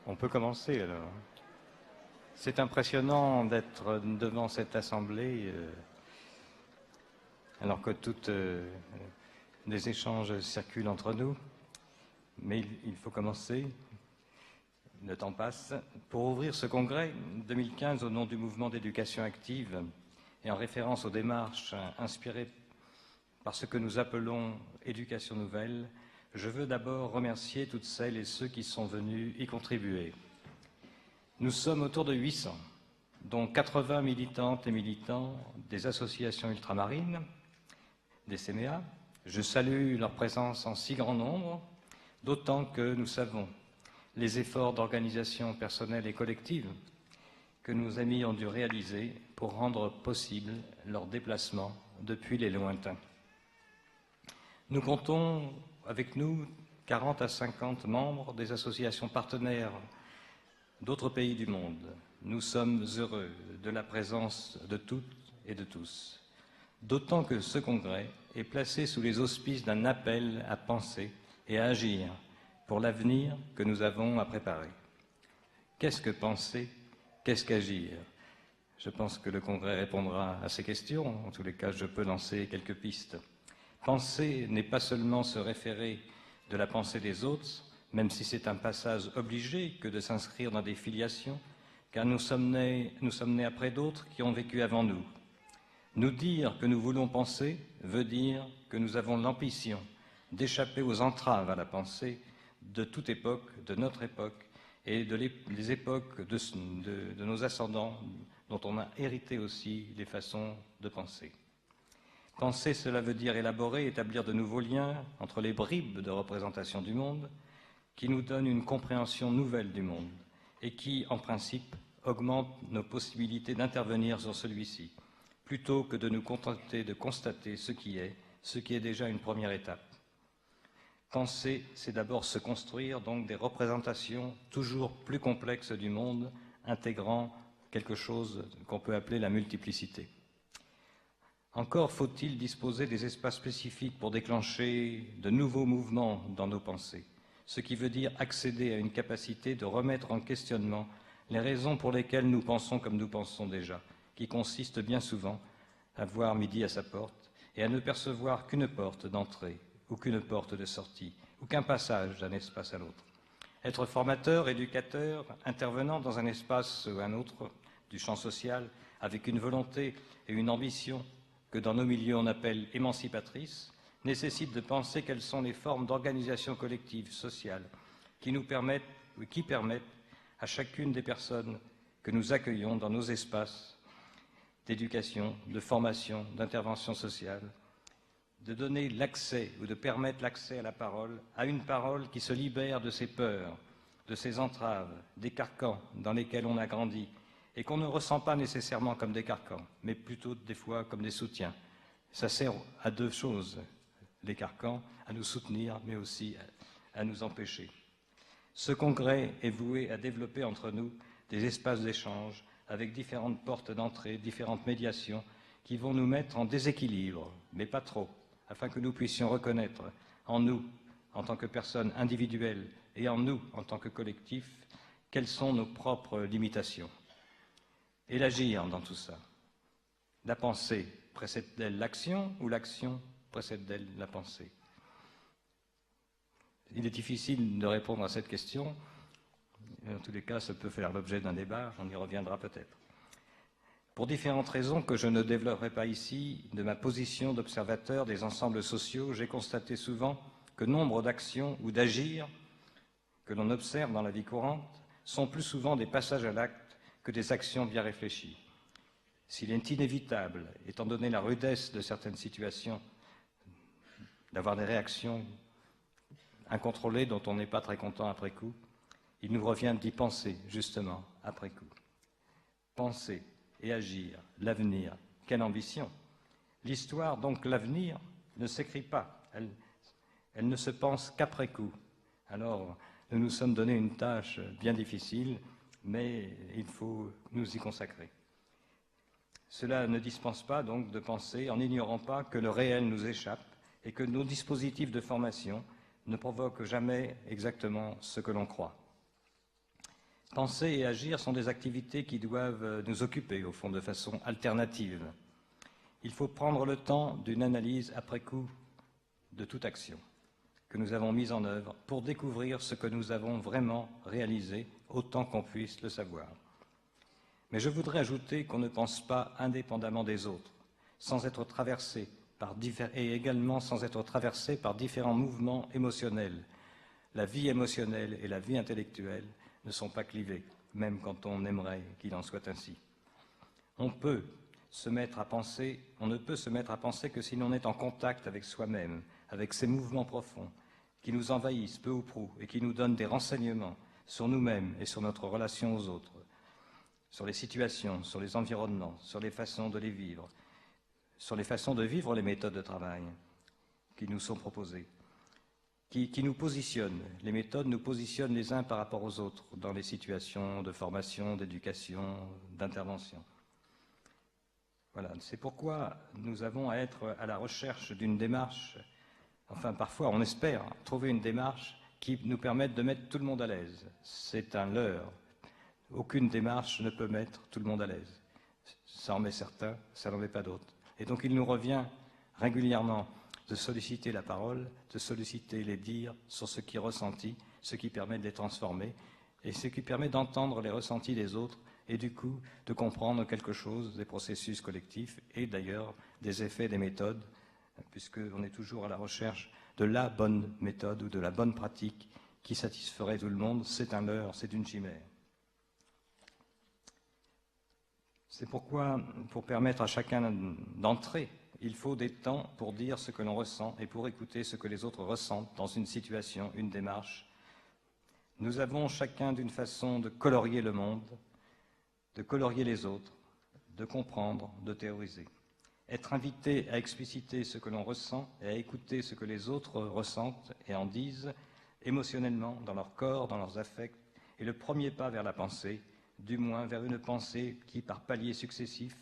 On peut commencer alors. C'est impressionnant d'être devant cette assemblée alors que toutes les échanges circulent entre nous. Mais il faut commencer. Le temps passe. Pour ouvrir ce congrès 2015 au nom du mouvement d'éducation active et en référence aux démarches inspirées par ce que nous appelons éducation nouvelle, je veux d'abord remercier toutes celles et ceux qui sont venus y contribuer. Nous sommes autour de 800, dont 80 militantes et militants des associations ultramarines, des CMA. Je salue leur présence en si grand nombre, d'autant que nous savons les efforts d'organisation personnelle et collective que nos amis ont dû réaliser pour rendre possible leur déplacement depuis les lointains. Nous comptons avec nous 40 à 50 membres des associations partenaires d'autres pays du monde. Nous sommes heureux de la présence de toutes et de tous, d'autant que ce congrès est placé sous les auspices d'un appel à penser et à agir pour l'avenir que nous avons à préparer. Qu'est-ce que penser? Qu'est-ce qu'agir? Je pense que le congrès répondra à ces questions. En tous les cas, je peux lancer quelques pistes. Penser n'est pas seulement se référer de la pensée des autres, même si c'est un passage obligé que de s'inscrire dans des filiations, car nous sommes nés après d'autres qui ont vécu avant nous. Nous dire que nous voulons penser veut dire que nous avons l'ambition d'échapper aux entraves à la pensée de toute époque, de notre époque, et des époques de nos ascendants, dont on a hérité aussi les façons de penser. Penser, cela veut dire élaborer, établir de nouveaux liens entre les bribes de représentation du monde qui nous donnent une compréhension nouvelle du monde et qui, en principe, augmentent nos possibilités d'intervenir sur celui-ci, plutôt que de nous contenter de constater ce qui est déjà une première étape. Penser, c'est d'abord se construire donc des représentations toujours plus complexes du monde, intégrant quelque chose qu'on peut appeler la multiplicité. Encore faut-il disposer des espaces spécifiques pour déclencher de nouveaux mouvements dans nos pensées, ce qui veut dire accéder à une capacité de remettre en questionnement les raisons pour lesquelles nous pensons comme nous pensons déjà, qui consiste bien souvent à voir midi à sa porte et à ne percevoir qu'une porte d'entrée ou qu'une porte de sortie, ou qu'un passage d'un espace à l'autre. Être formateur, éducateur, intervenant dans un espace ou un autre du champ social, avec une volonté et une ambition que dans nos milieux on appelle émancipatrices, nécessite de penser quelles sont les formes d'organisation collective, sociale, qui permettent à chacune des personnes que nous accueillons dans nos espaces d'éducation, de formation, d'intervention sociale, de donner l'accès ou de permettre l'accès à une parole qui se libère de ses peurs, de ses entraves, des carcans dans lesquels on a grandi et qu'on ne ressent pas nécessairement comme des carcans, mais plutôt des fois comme des soutiens. Ça sert à deux choses, les carcans, à nous soutenir, mais aussi à nous empêcher. Ce congrès est voué à développer entre nous des espaces d'échange avec différentes portes d'entrée, différentes médiations qui vont nous mettre en déséquilibre, mais pas trop, afin que nous puissions reconnaître en nous, en tant que personnes individuelles, et en nous, en tant que collectif, quelles sont nos propres limitations. Et l'agir dans tout ça. La pensée précède-t-elle l'action ou l'action précède-t-elle la pensée? Il est difficile de répondre à cette question. En tous les cas, ça peut faire l'objet d'un débat, on y reviendra peut-être. Pour différentes raisons que je ne développerai pas ici, de ma position d'observateur des ensembles sociaux, j'ai constaté souvent que nombre d'actions ou d'agir que l'on observe dans la vie courante sont plus souvent des passages à l'acte que des actions bien réfléchies. S'il est inévitable, étant donné la rudesse de certaines situations, d'avoir des réactions incontrôlées dont on n'est pas très content après coup, il nous revient d'y penser, justement, après coup. Penser et agir, l'avenir, quelle ambition! L'histoire, donc l'avenir, ne s'écrit pas, elle ne se pense qu'après coup. Alors, nous nous sommes donné une tâche bien difficile, mais il faut nous y consacrer. Cela ne dispense pas donc de penser en n'ignorant pas que le réel nous échappe et que nos dispositifs de formation ne provoquent jamais exactement ce que l'on croit. Penser et agir sont des activités qui doivent nous occuper, au fond, de façon alternative. Il faut prendre le temps d'une analyse après coup de toute action que nous avons mise en œuvre pour découvrir ce que nous avons vraiment réalisé, autant qu'on puisse le savoir. Mais je voudrais ajouter qu'on ne pense pas indépendamment des autres, sans être traversé et également sans être traversé par différents mouvements émotionnels. La vie émotionnelle et la vie intellectuelle ne sont pas clivées, même quand on aimerait qu'il en soit ainsi. On ne peut se mettre à penser que si l'on est en contact avec soi-même, avec ces mouvements profonds qui nous envahissent peu ou prou et qui nous donnent des renseignements sur nous-mêmes et sur notre relation aux autres, sur les situations, sur les environnements, sur les façons de les vivre, sur les façons de vivre les méthodes de travail qui nous sont proposées, qui nous positionnent. Les méthodes nous positionnent les uns par rapport aux autres dans les situations de formation, d'éducation, d'intervention. Voilà, c'est pourquoi nous avons à être à la recherche d'une démarche, enfin parfois on espère trouver une démarche qui nous permette de mettre tout le monde à l'aise. C'est un leurre. Aucune démarche ne peut mettre tout le monde à l'aise. Ça en met certains, ça n'en met pas d'autres. Et donc il nous revient régulièrement de solliciter la parole, de solliciter les dires sur ce qui est ressenti, ce qui permet de les transformer et ce qui permet d'entendre les ressentis des autres et du coup de comprendre quelque chose des processus collectifs et d'ailleurs des effets des méthodes, puisqu'on est toujours à la recherche de la bonne méthode ou de la bonne pratique qui satisferait tout le monde. C'est un leurre, c'est une chimère. C'est pourquoi, pour permettre à chacun d'entrer, il faut des temps pour dire ce que l'on ressent et pour écouter ce que les autres ressentent dans une situation, une démarche. Nous avons chacun d'une façon de colorier le monde, de colorier les autres, de comprendre, de théoriser. Être invité à expliciter ce que l'on ressent et à écouter ce que les autres ressentent et en disent émotionnellement, dans leur corps, dans leurs affects, est le premier pas vers la pensée, du moins vers une pensée qui, par paliers successifs,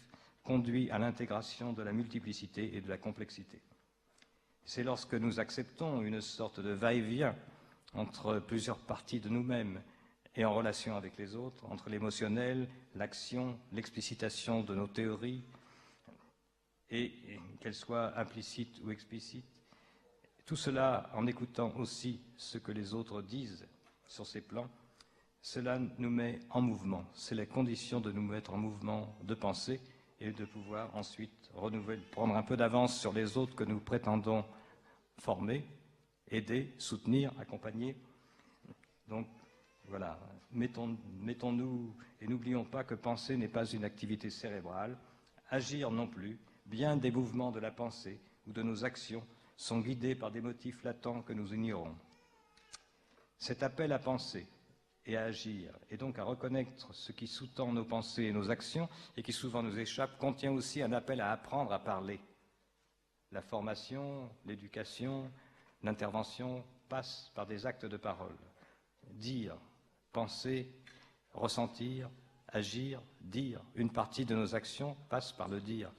conduit à l'intégration de la multiplicité et de la complexité. C'est lorsque nous acceptons une sorte de va-et-vient entre plusieurs parties de nous-mêmes et en relation avec les autres, entre l'émotionnel, l'action, l'explicitation de nos théories, et qu'elles soient implicites ou explicites, tout cela en écoutant aussi ce que les autres disent sur ces plans, cela nous met en mouvement. C'est la condition de nous mettre en mouvement de pensée et de pouvoir ensuite prendre un peu d'avance sur les autres que nous prétendons former, aider, soutenir, accompagner. Donc voilà, mettons-nous et n'oublions pas que penser n'est pas une activité cérébrale, agir non plus. Bien des mouvements de la pensée ou de nos actions sont guidés par des motifs latents que nous ignorons. Cet appel à penser et à agir, et donc à reconnaître ce qui sous-tend nos pensées et nos actions, et qui souvent nous échappe, contient aussi un appel à apprendre à parler. La formation, l'éducation, l'intervention passent par des actes de parole. Dire, penser, ressentir, agir, dire. Une partie de nos actions passe par le dire.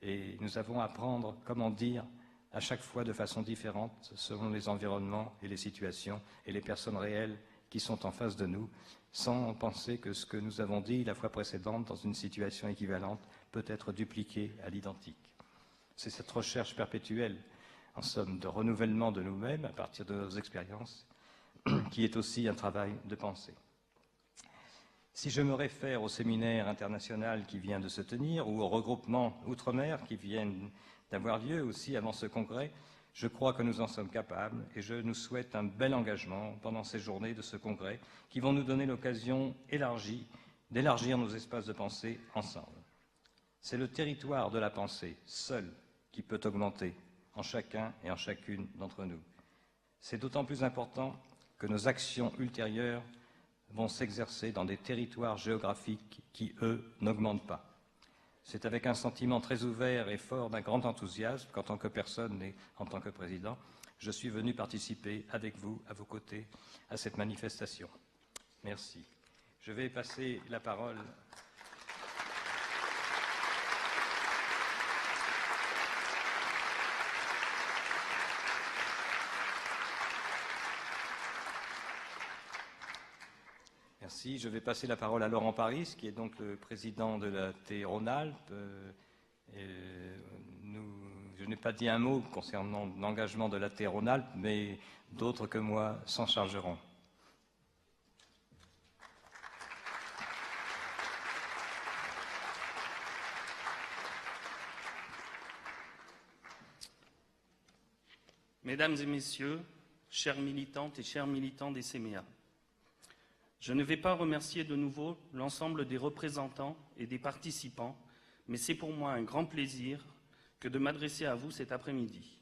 Et nous avons à apprendre comment dire à chaque fois de façon différente selon les environnements et les situations et les personnes réelles qui sont en face de nous, sans penser que ce que nous avons dit la fois précédente dans une situation équivalente peut être dupliqué à l'identique. C'est cette recherche perpétuelle, en somme, de renouvellement de nous-mêmes à partir de nos expériences, qui est aussi un travail de pensée. Si je me réfère au séminaire international qui vient de se tenir ou au regroupement Outre-mer qui viennent d'avoir lieu aussi avant ce congrès, je crois que nous en sommes capables et je nous souhaite un bel engagement pendant ces journées de ce congrès qui vont nous donner l'occasion d'élargir nos espaces de pensée ensemble. C'est le territoire de la pensée, seul, qui peut augmenter en chacun et en chacune d'entre nous. C'est d'autant plus important que nos actions ultérieures vont s'exercer dans des territoires géographiques qui, eux, n'augmentent pas. C'est avec un sentiment très ouvert et fort d'un grand enthousiasme qu'en tant que personne et en tant que président, je suis venu participer avec vous, à vos côtés, à cette manifestation. Merci. Je vais passer la parole. Merci. Je vais passer la parole à Laurent Paris, qui est donc le président de la T Rhône-Alpes. Je n'ai pas dit un mot concernant l'engagement de la T Rhône-Alpes, mais d'autres que moi s'en chargeront. Mesdames et messieurs, chères militantes et chers militants des CMEA, je ne vais pas remercier de nouveau l'ensemble des représentants et des participants, mais c'est pour moi un grand plaisir que de m'adresser à vous cet après-midi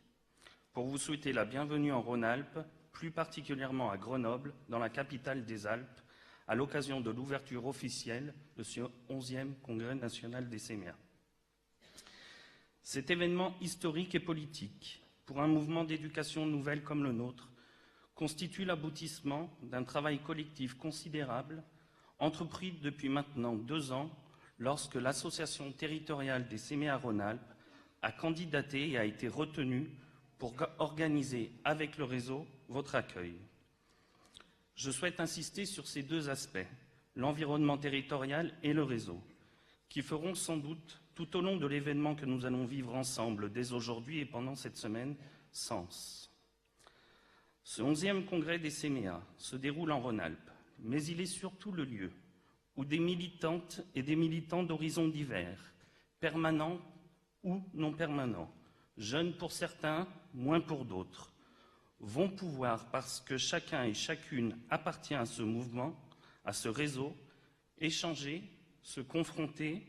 pour vous souhaiter la bienvenue en Rhône-Alpes, plus particulièrement à Grenoble, dans la capitale des Alpes, à l'occasion de l'ouverture officielle de ce 11e Congrès national des CMEA. Cet événement historique et politique, pour un mouvement d'éducation nouvelle comme le nôtre, constitue l'aboutissement d'un travail collectif considérable entrepris depuis maintenant 2 ans lorsque l'association territoriale des CMEA Rhône-Alpes a candidaté et a été retenue pour organiser avec le réseau votre accueil. Je souhaite insister sur ces 2 aspects, l'environnement territorial et le réseau, qui feront sans doute tout au long de l'événement que nous allons vivre ensemble dès aujourd'hui et pendant cette semaine, sens. Ce 11e congrès des CMEA se déroule en Rhône-Alpes, mais il est surtout le lieu où des militantes et des militants d'horizons divers, permanents ou non permanents, jeunes pour certains, moins pour d'autres, vont pouvoir, parce que chacun et chacune appartient à ce mouvement, à ce réseau, échanger, se confronter,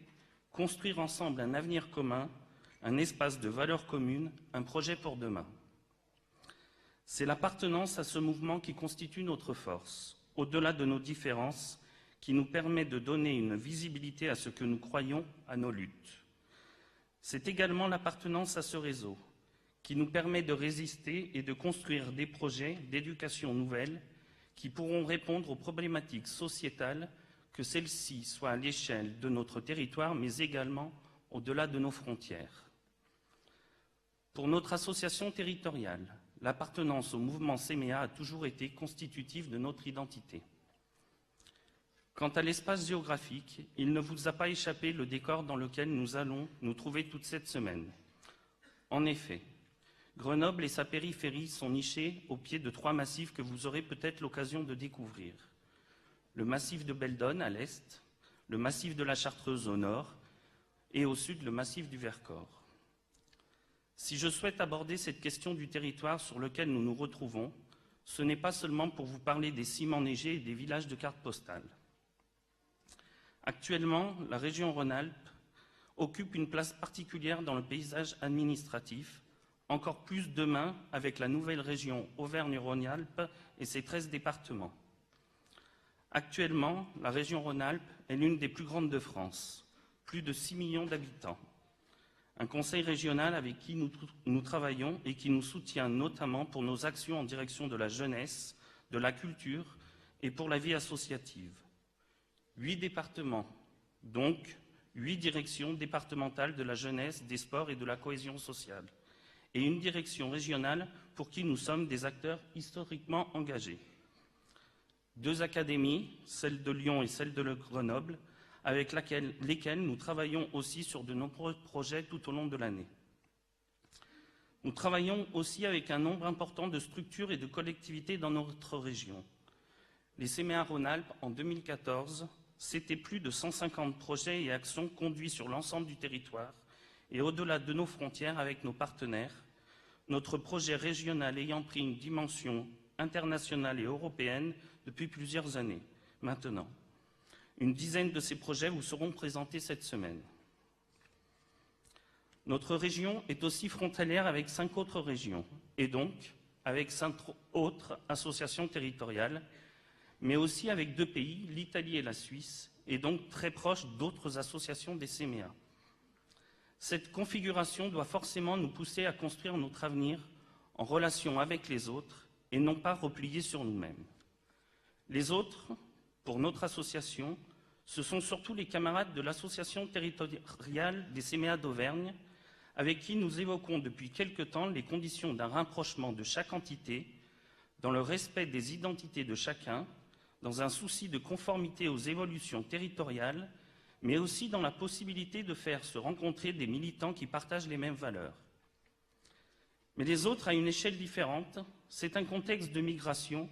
construire ensemble un avenir commun, un espace de valeurs communes, un projet pour demain. C'est l'appartenance à ce mouvement qui constitue notre force, au-delà de nos différences, qui nous permet de donner une visibilité à ce que nous croyons, à nos luttes. C'est également l'appartenance à ce réseau, qui nous permet de résister et de construire des projets d'éducation nouvelle qui pourront répondre aux problématiques sociétales, que celles-ci soient à l'échelle de notre territoire, mais également au-delà de nos frontières. Pour notre association territoriale, l'appartenance au mouvement CMEA a toujours été constitutive de notre identité. Quant à l'espace géographique, il ne vous a pas échappé le décor dans lequel nous allons nous trouver toute cette semaine. En effet, Grenoble et sa périphérie sont nichés au pied de 3 massifs que vous aurez peut-être l'occasion de découvrir. Le massif de Beldonne à l'est, le massif de la Chartreuse au nord et au sud le massif du Vercors. Si je souhaite aborder cette question du territoire sur lequel nous nous retrouvons, ce n'est pas seulement pour vous parler des ciments neigés et des villages de cartes postales. Actuellement, la région Rhône-Alpes occupe une place particulière dans le paysage administratif, encore plus demain avec la nouvelle région Auvergne-Rhône-Alpes et ses 13 départements. Actuellement, la région Rhône-Alpes est l'une des plus grandes de France, plus de 6 millions d'habitants. Un conseil régional avec qui nous travaillons et qui nous soutient notamment pour nos actions en direction de la jeunesse, de la culture et pour la vie associative. 8 départements, donc 8 directions départementales de la jeunesse, des sports et de la cohésion sociale, et une direction régionale pour qui nous sommes des acteurs historiquement engagés. 2 académies, celle de Lyon et celle de Grenoble, avec lesquelles nous travaillons aussi sur de nombreux projets tout au long de l'année. Nous travaillons aussi avec un nombre important de structures et de collectivités dans notre région. Les CMEA Rhône-Alpes, en 2014, c'était plus de 150 projets et actions conduits sur l'ensemble du territoire et au-delà de nos frontières avec nos partenaires, notre projet régional ayant pris une dimension internationale et européenne depuis plusieurs années maintenant. Une dizaine de ces projets vous seront présentés cette semaine. Notre région est aussi frontalière avec 5 autres régions, et donc avec 5 autres associations territoriales, mais aussi avec 2 pays, l'Italie et la Suisse, et donc très proche d'autres associations des CMEA. Cette configuration doit forcément nous pousser à construire notre avenir en relation avec les autres et non pas repliés sur nous-mêmes. Les autres, pour notre association, ce sont surtout les camarades de l'association territoriale des CMEA d'Auvergne, avec qui nous évoquons depuis quelque temps les conditions d'un rapprochement de chaque entité, dans le respect des identités de chacun, dans un souci de conformité aux évolutions territoriales, mais aussi dans la possibilité de faire se rencontrer des militants qui partagent les mêmes valeurs. Mais les autres, à une échelle différente, c'est un contexte de migration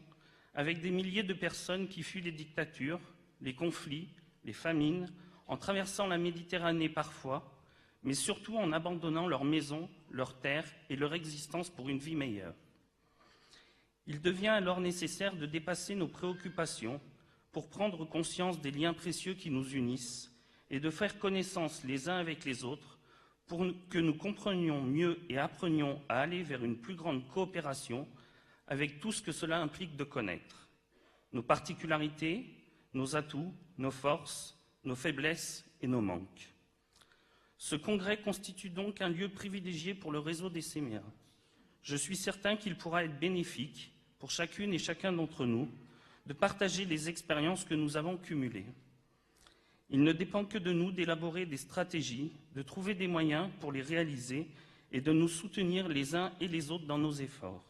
avec des milliers de personnes qui fuient les dictatures, les conflits, les famines, en traversant la Méditerranée parfois, mais surtout en abandonnant leurs maisons, leurs terres et leur existence pour une vie meilleure. Il devient alors nécessaire de dépasser nos préoccupations pour prendre conscience des liens précieux qui nous unissent et de faire connaissance les uns avec les autres pour que nous comprenions mieux et apprenions à aller vers une plus grande coopération avec tout ce que cela implique de connaître. Nos particularités, nos atouts, nos forces, nos faiblesses et nos manques. Ce congrès constitue donc un lieu privilégié pour le réseau des CMEA. Je suis certain qu'il pourra être bénéfique pour chacune et chacun d'entre nous de partager les expériences que nous avons cumulées. Il ne dépend que de nous d'élaborer des stratégies, de trouver des moyens pour les réaliser et de nous soutenir les uns et les autres dans nos efforts.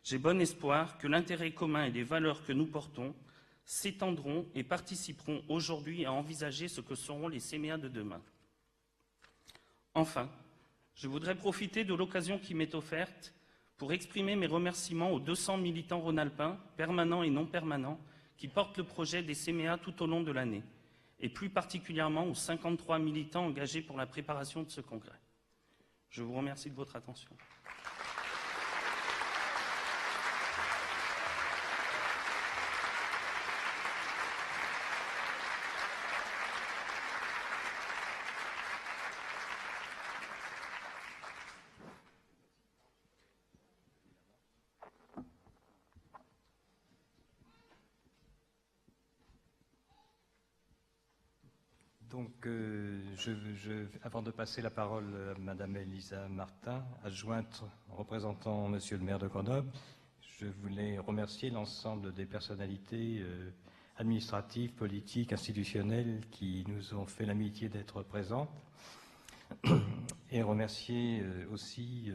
J'ai bon espoir que l'intérêt commun et les valeurs que nous portons s'étendront et participeront aujourd'hui à envisager ce que seront les CMEA de demain. Enfin, je voudrais profiter de l'occasion qui m'est offerte pour exprimer mes remerciements aux 200 militants rhône-alpins, permanents et non permanents, qui portent le projet des CMEA tout au long de l'année, et plus particulièrement aux 53 militants engagés pour la préparation de ce congrès. Je vous remercie de votre attention. Donc, avant de passer la parole à Madame Elisa Martin, adjointe représentant Monsieur le maire de Grenoble, je voulais remercier l'ensemble des personnalités administratives, politiques, institutionnelles qui nous ont fait l'amitié d'être présentes et remercier aussi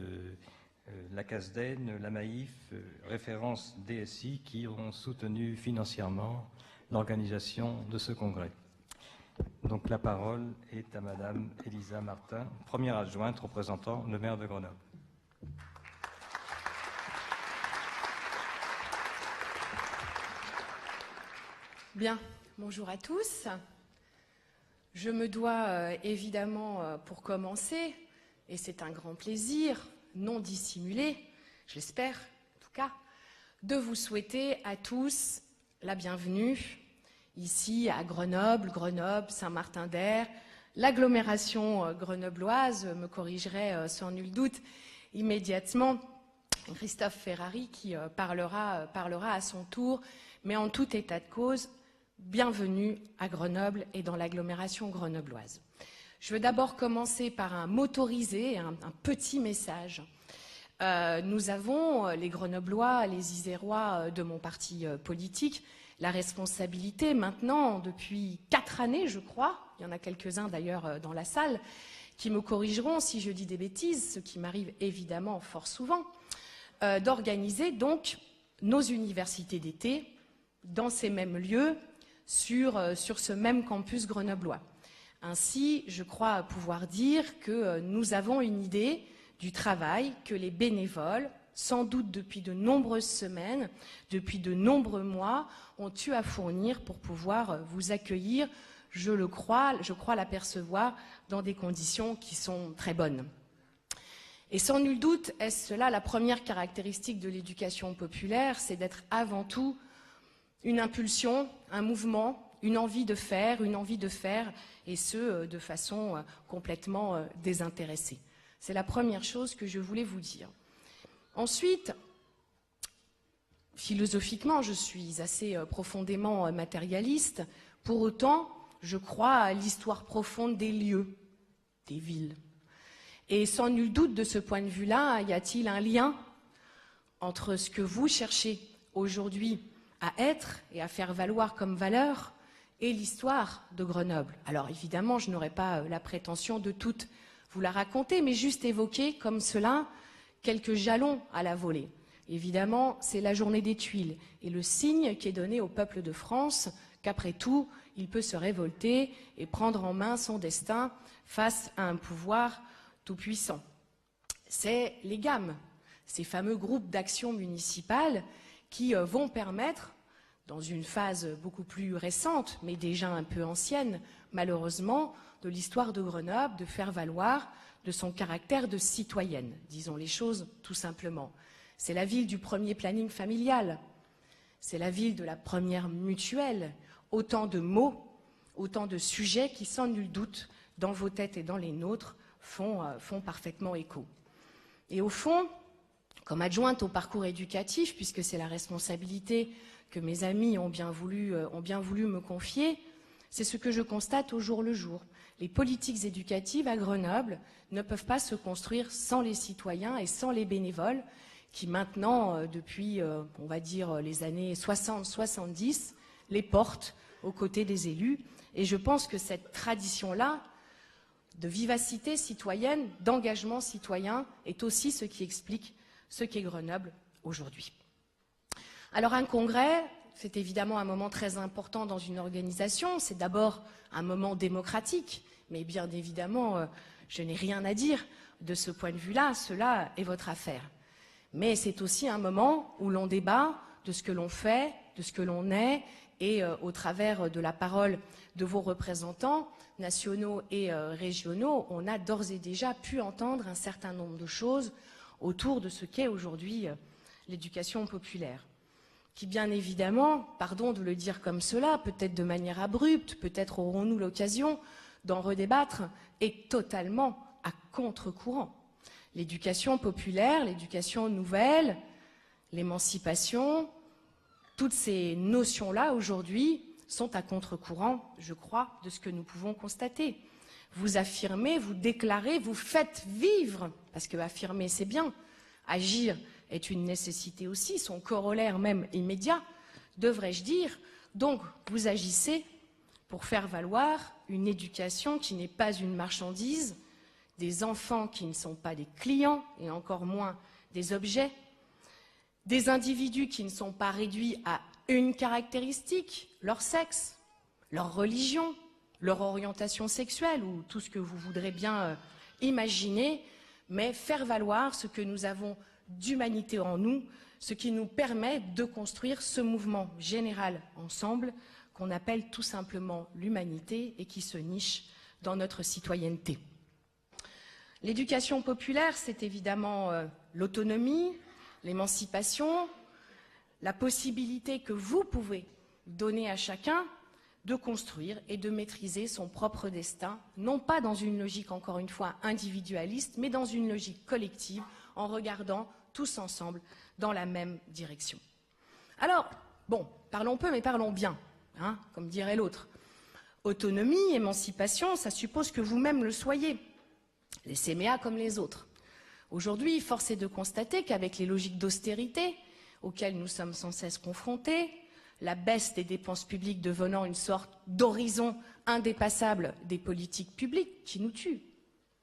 la CASDEN, la Maïf, référence DSI, qui ont soutenu financièrement l'organisation de ce congrès. Donc la parole est à Madame Elisa Martin, première adjointe représentant le maire de Grenoble. Bien, bonjour à tous. Je me dois évidemment, pour commencer, et c'est un grand plaisir, non dissimulé, j'espère en tout cas, de vous souhaiter à tous la bienvenue ici à Grenoble, Saint-Martin-d'Air, l'agglomération grenobloise, me corrigerait sans nul doute immédiatement Christophe Ferrari qui parlera à son tour, mais en tout état de cause, bienvenue à Grenoble et dans l'agglomération grenobloise. Je veux d'abord commencer par un motorisé, un petit message. Nous avons, les Grenoblois, les Isérois de mon parti politique, la responsabilité maintenant, depuis 4 années, je crois, il y en a quelques-uns d'ailleurs dans la salle, qui me corrigeront si je dis des bêtises, ce qui m'arrive évidemment fort souvent, d'organiser donc nos universités d'été dans ces mêmes lieux, sur ce même campus grenoblois. Ainsi, je crois pouvoir dire que nous avons une idée du travail que les bénévoles, sans doute depuis de nombreuses semaines, depuis de nombreux mois, ont eu à fournir pour pouvoir vous accueillir, je crois l'apercevoir, dans des conditions qui sont très bonnes. Et sans nul doute, est-ce cela la première caractéristique de l'éducation populaire, c'est d'être avant tout une impulsion, un mouvement, une envie de faire, et ce, de façon complètement désintéressée. C'est la première chose que je voulais vous dire. Ensuite, philosophiquement, je suis assez profondément matérialiste. Pour autant, je crois à l'histoire profonde des lieux, des villes. Et sans nul doute, de ce point de vue-là, y a-t-il un lien entre ce que vous cherchez aujourd'hui à être et à faire valoir comme valeur et l'histoire de Grenoble? Alors évidemment, je n'aurai pas la prétention de toute vous la raconter, mais juste évoquer comme cela quelques jalons à la volée. évidemment, c'est la journée des Tuiles et le signe qui est donné au peuple de France qu'après tout, il peut se révolter et prendre en main son destin face à un pouvoir tout-puissant. C'est les GAM, ces fameux groupes d'action municipale qui vont permettre, dans une phase beaucoup plus récente, mais déjà un peu ancienne, malheureusement, de l'histoire de Grenoble, de faire valoir de son caractère de citoyenne, disons les choses tout simplement. C'est la ville du premier planning familial, c'est la ville de la première mutuelle, autant de mots, autant de sujets qui, sans nul doute, dans vos têtes et dans les nôtres, font parfaitement écho. Et au fond, comme adjointe au parcours éducatif, puisque c'est la responsabilité que mes amis ont bien voulu me confier, c'est ce que je constate au jour le jour. Les politiques éducatives à Grenoble ne peuvent pas se construire sans les citoyens et sans les bénévoles qui maintenant, depuis, on va dire, les années 60-70, les portent aux côtés des élus. Et je pense que cette tradition-là de vivacité citoyenne, d'engagement citoyen, est aussi ce qui explique ce qu'est Grenoble aujourd'hui. Alors un congrès, c'est évidemment un moment très important dans une organisation, c'est d'abord un moment démocratique, mais bien évidemment, je n'ai rien à dire de ce point de vue-là, cela est votre affaire. Mais c'est aussi un moment où l'on débat de ce que l'on fait, de ce que l'on est, et au travers de la parole de vos représentants nationaux et régionaux, on a d'ores et déjà pu entendre un certain nombre de choses autour de ce qu'est aujourd'hui l'éducation populaire, qui bien évidemment, pardon de le dire comme cela, peut-être de manière abrupte, peut-être aurons-nous l'occasion d'en redébattre, est totalement à contre-courant. L'éducation populaire, l'éducation nouvelle, l'émancipation, toutes ces notions-là aujourd'hui sont à contre-courant, je crois, de ce que nous pouvons constater. Vous affirmez, vous déclarez, vous faites vivre, parce que affirmer c'est bien, agir est une nécessité aussi, son corollaire même immédiat, devrais-je dire. Donc vous agissez pour faire valoir une éducation qui n'est pas une marchandise, des enfants qui ne sont pas des clients et encore moins des objets, des individus qui ne sont pas réduits à une caractéristique, leur sexe, leur religion, leur orientation sexuelle ou tout ce que vous voudrez bien imaginer, mais faire valoir ce que nous avons d'humanité en nous, ce qui nous permet de construire ce mouvement général ensemble qu'on appelle tout simplement l'humanité et qui se niche dans notre citoyenneté. L'éducation populaire, c'est évidemment l'autonomie, l'émancipation, la possibilité que vous pouvez donner à chacun de construire et de maîtriser son propre destin, non pas dans une logique, encore une fois, individualiste, mais dans une logique collective, en regardant tous ensemble dans la même direction. Alors, bon, parlons peu, mais parlons bien, hein, comme dirait l'autre. Autonomie, émancipation, ça suppose que vous-même le soyez, les CMA comme les autres. Aujourd'hui, force est de constater qu'avec les logiques d'austérité auxquelles nous sommes sans cesse confrontés, la baisse des dépenses publiques devenant une sorte d'horizon indépassable des politiques publiques qui nous tuent,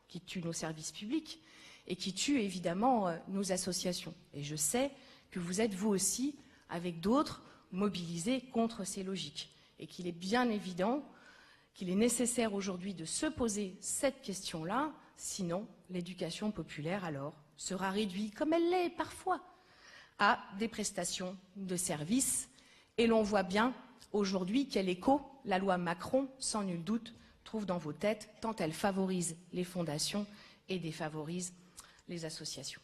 qui tuent nos services publics et qui tuent évidemment nos associations. Et je sais que vous êtes vous aussi, avec d'autres, mobilisés contre ces logiques et qu'il est bien évident qu'il est nécessaire aujourd'hui de se poser cette question-là, sinon l'éducation populaire alors sera réduite, comme elle l'est parfois, à des prestations de services. Et l'on voit bien aujourd'hui quel écho la loi Macron, sans nul doute, trouve dans vos têtes, tant elle favorise les fondations et défavorise les associations.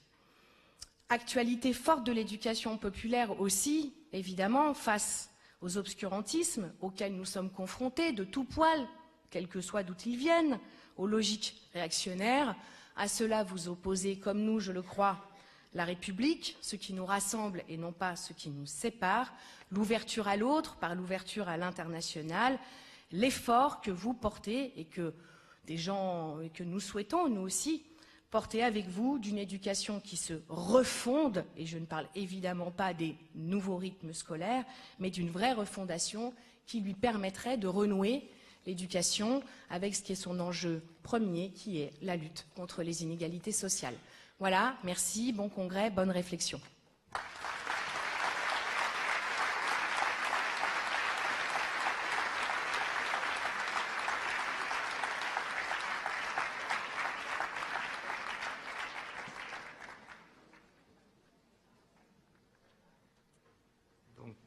Actualité forte de l'éducation populaire aussi, évidemment, face aux obscurantismes auxquels nous sommes confrontés de tout poil, quel que soit d'où ils viennent, aux logiques réactionnaires. À cela vous opposez, comme nous, je le crois, la République, ce qui nous rassemble et non pas ce qui nous sépare, l'ouverture à l'autre par l'ouverture à l'international, l'effort que vous portez et que des gens, et que nous souhaitons, nous aussi, porter avec vous d'une éducation qui se refonde, et je ne parle évidemment pas des nouveaux rythmes scolaires, mais d'une vraie refondation qui lui permettrait de renouer l'éducation avec ce qui est son enjeu premier, qui est la lutte contre les inégalités sociales. Voilà, merci, bon congrès, bonne réflexion.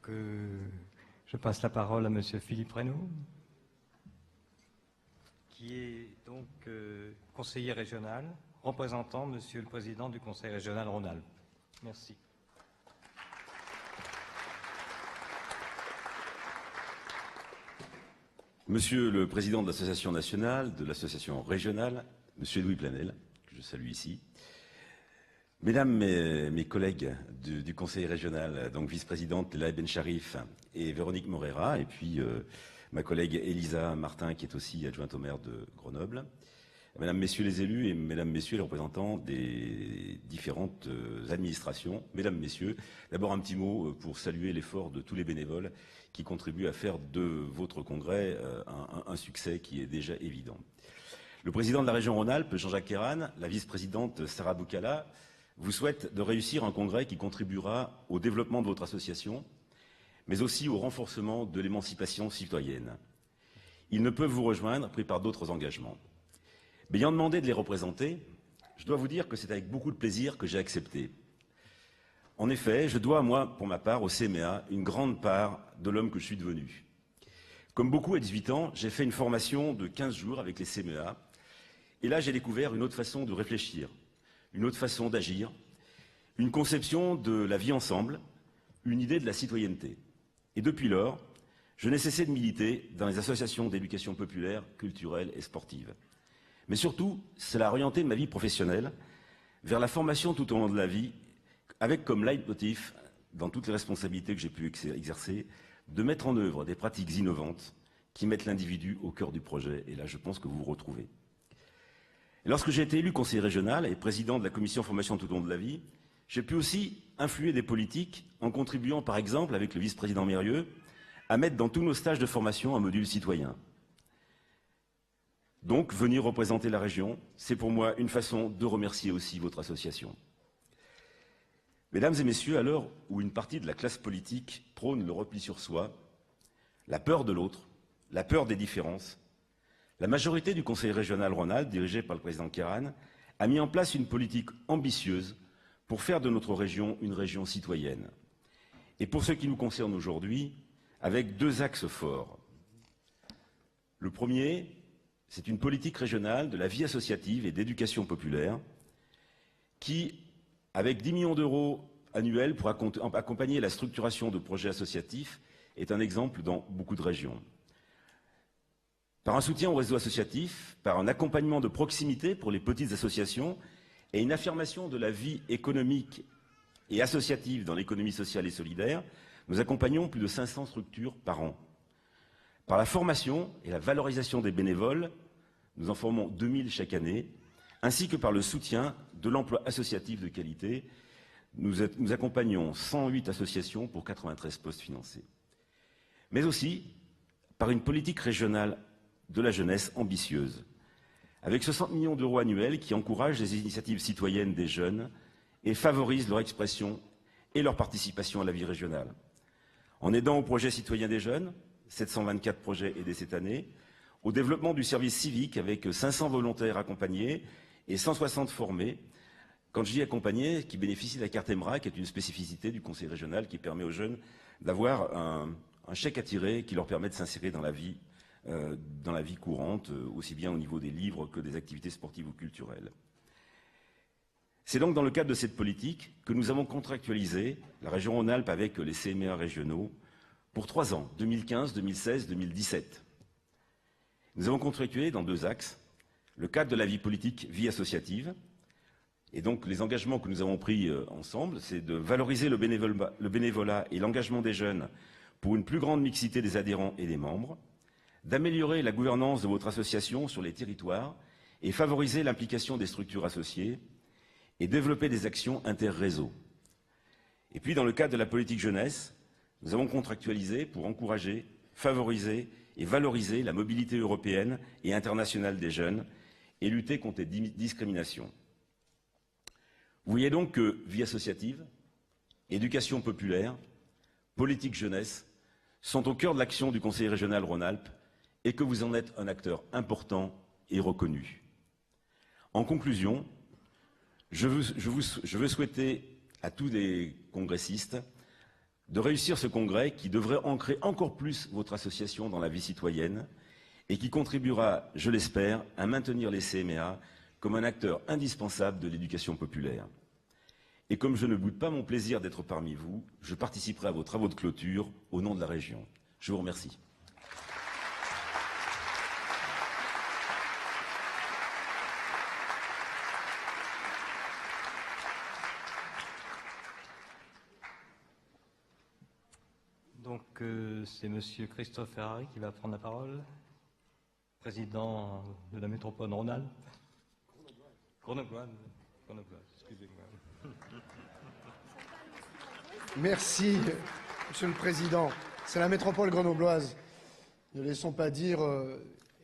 je passe la parole à Monsieur Philippe Reynaud, qui est donc conseiller régional, représentant Monsieur le Président du Conseil régional Rhône-Alpes. Merci. Monsieur le Président de l'Association nationale, de l'Association régionale, Monsieur Louis Planel, que je salue ici, Mesdames mes collègues du Conseil régional, donc vice-présidente Leila Bencharif et Véronique Morera, et puis ma collègue Elisa Martin, qui est aussi adjointe au maire de Grenoble, Mesdames, Messieurs les élus et Mesdames, Messieurs les représentants des différentes administrations, Mesdames, Messieurs, d'abord un petit mot pour saluer l'effort de tous les bénévoles qui contribuent à faire de votre congrès un succès qui est déjà évident. Le président de la région Rhône-Alpes, Jean-Jacques Kéran, la vice-présidente Sarah Boukala, vous souhaite de réussir un congrès qui contribuera au développement de votre association, mais aussi au renforcement de l'émancipation citoyenne. Ils ne peuvent vous rejoindre pris par d'autres engagements. M'ayant demandé de les représenter, je dois vous dire que c'est avec beaucoup de plaisir que j'ai accepté. En effet, je dois, moi, pour ma part, au CMA, une grande part de l'homme que je suis devenu. Comme beaucoup, à 18 ans, j'ai fait une formation de 15 jours avec les CMA, et là, j'ai découvert une autre façon de réfléchir, une autre façon d'agir, une conception de la vie ensemble, une idée de la citoyenneté. Et depuis lors, je n'ai cessé de militer dans les associations d'éducation populaire, culturelle et sportive. Mais surtout, cela a orienté ma vie professionnelle vers la formation tout au long de la vie, avec comme leitmotiv, dans toutes les responsabilités que j'ai pu exercer, de mettre en œuvre des pratiques innovantes qui mettent l'individu au cœur du projet. Et là, je pense que vous vous retrouvez. Et lorsque j'ai été élu conseiller régional et président de la commission formation tout au long de la vie, j'ai pu aussi influer des politiques en contribuant, par exemple, avec le vice-président Mérieux, à mettre dans tous nos stages de formation un module citoyen. Donc, venir représenter la région, c'est pour moi une façon de remercier aussi votre association. Mesdames et messieurs, à l'heure où une partie de la classe politique prône le repli sur soi, la peur de l'autre, la peur des différences, la majorité du Conseil régional Rhône-Alpes, dirigé par le président Kéran, a mis en place une politique ambitieuse pour faire de notre région une région citoyenne. Et pour ce qui nous concerne aujourd'hui, avec deux axes forts. Le premier, c'est une politique régionale de la vie associative et d'éducation populaire qui, avec 10 millions d'euros annuels pour accompagner la structuration de projets associatifs, est un exemple dans beaucoup de régions. Par un soutien au réseau associatif, par un accompagnement de proximité pour les petites associations et une affirmation de la vie économique et associative dans l'économie sociale et solidaire, nous accompagnons plus de 500 structures par an. Par la formation et la valorisation des bénévoles, nous en formons 2000 chaque année, ainsi que par le soutien de l'emploi associatif de qualité, nous accompagnons 108 associations pour 93 postes financés. Mais aussi par une politique régionale de la jeunesse ambitieuse, avec 60 millions d'euros annuels qui encouragent les initiatives citoyennes des jeunes et favorisent leur expression et leur participation à la vie régionale. En aidant au projet citoyen des jeunes, 724 projets aidés cette année, au développement du service civique avec 500 volontaires accompagnés et 160 formés, quand je dis accompagnés, qui bénéficient de la carte EMRA, qui est une spécificité du Conseil régional qui permet aux jeunes d'avoir un chèque à tirer qui leur permet de s'insérer dans la vie courante, aussi bien au niveau des livres que des activités sportives ou culturelles. C'est donc dans le cadre de cette politique que nous avons contractualisé la région Rhône-Alpes avec les CMA régionaux pour 3 ans, 2015, 2016, 2017. Nous avons contractué dans 2 axes, le cadre de la vie politique, vie associative, et donc les engagements que nous avons pris ensemble, c'est de valoriser le bénévolat et l'engagement des jeunes pour une plus grande mixité des adhérents et des membres, d'améliorer la gouvernance de votre association sur les territoires et favoriser l'implication des structures associées et développer des actions inter-réseaux. Et puis, dans le cadre de la politique jeunesse, nous avons contractualisé pour encourager, favoriser et valoriser la mobilité européenne et internationale des jeunes et lutter contre les discriminations. Vous voyez donc que vie associative, éducation populaire, politique jeunesse sont au cœur de l'action du Conseil régional Rhône-Alpes et que vous en êtes un acteur important et reconnu. En conclusion, je veux souhaiter à tous les congressistes de réussir ce congrès qui devrait ancrer encore plus votre association dans la vie citoyenne et qui contribuera, je l'espère, à maintenir les CMA comme un acteur indispensable de l'éducation populaire. Et comme je ne boude pas mon plaisir d'être parmi vous, je participerai à vos travaux de clôture au nom de la région. Je vous remercie. Donc, c'est Monsieur Christophe Ferrari qui va prendre la parole, président de la métropole Rhône-Alpes. Grenobloise, excusez-moi. Merci, Monsieur le Président. C'est la métropole grenobloise. Ne laissons pas dire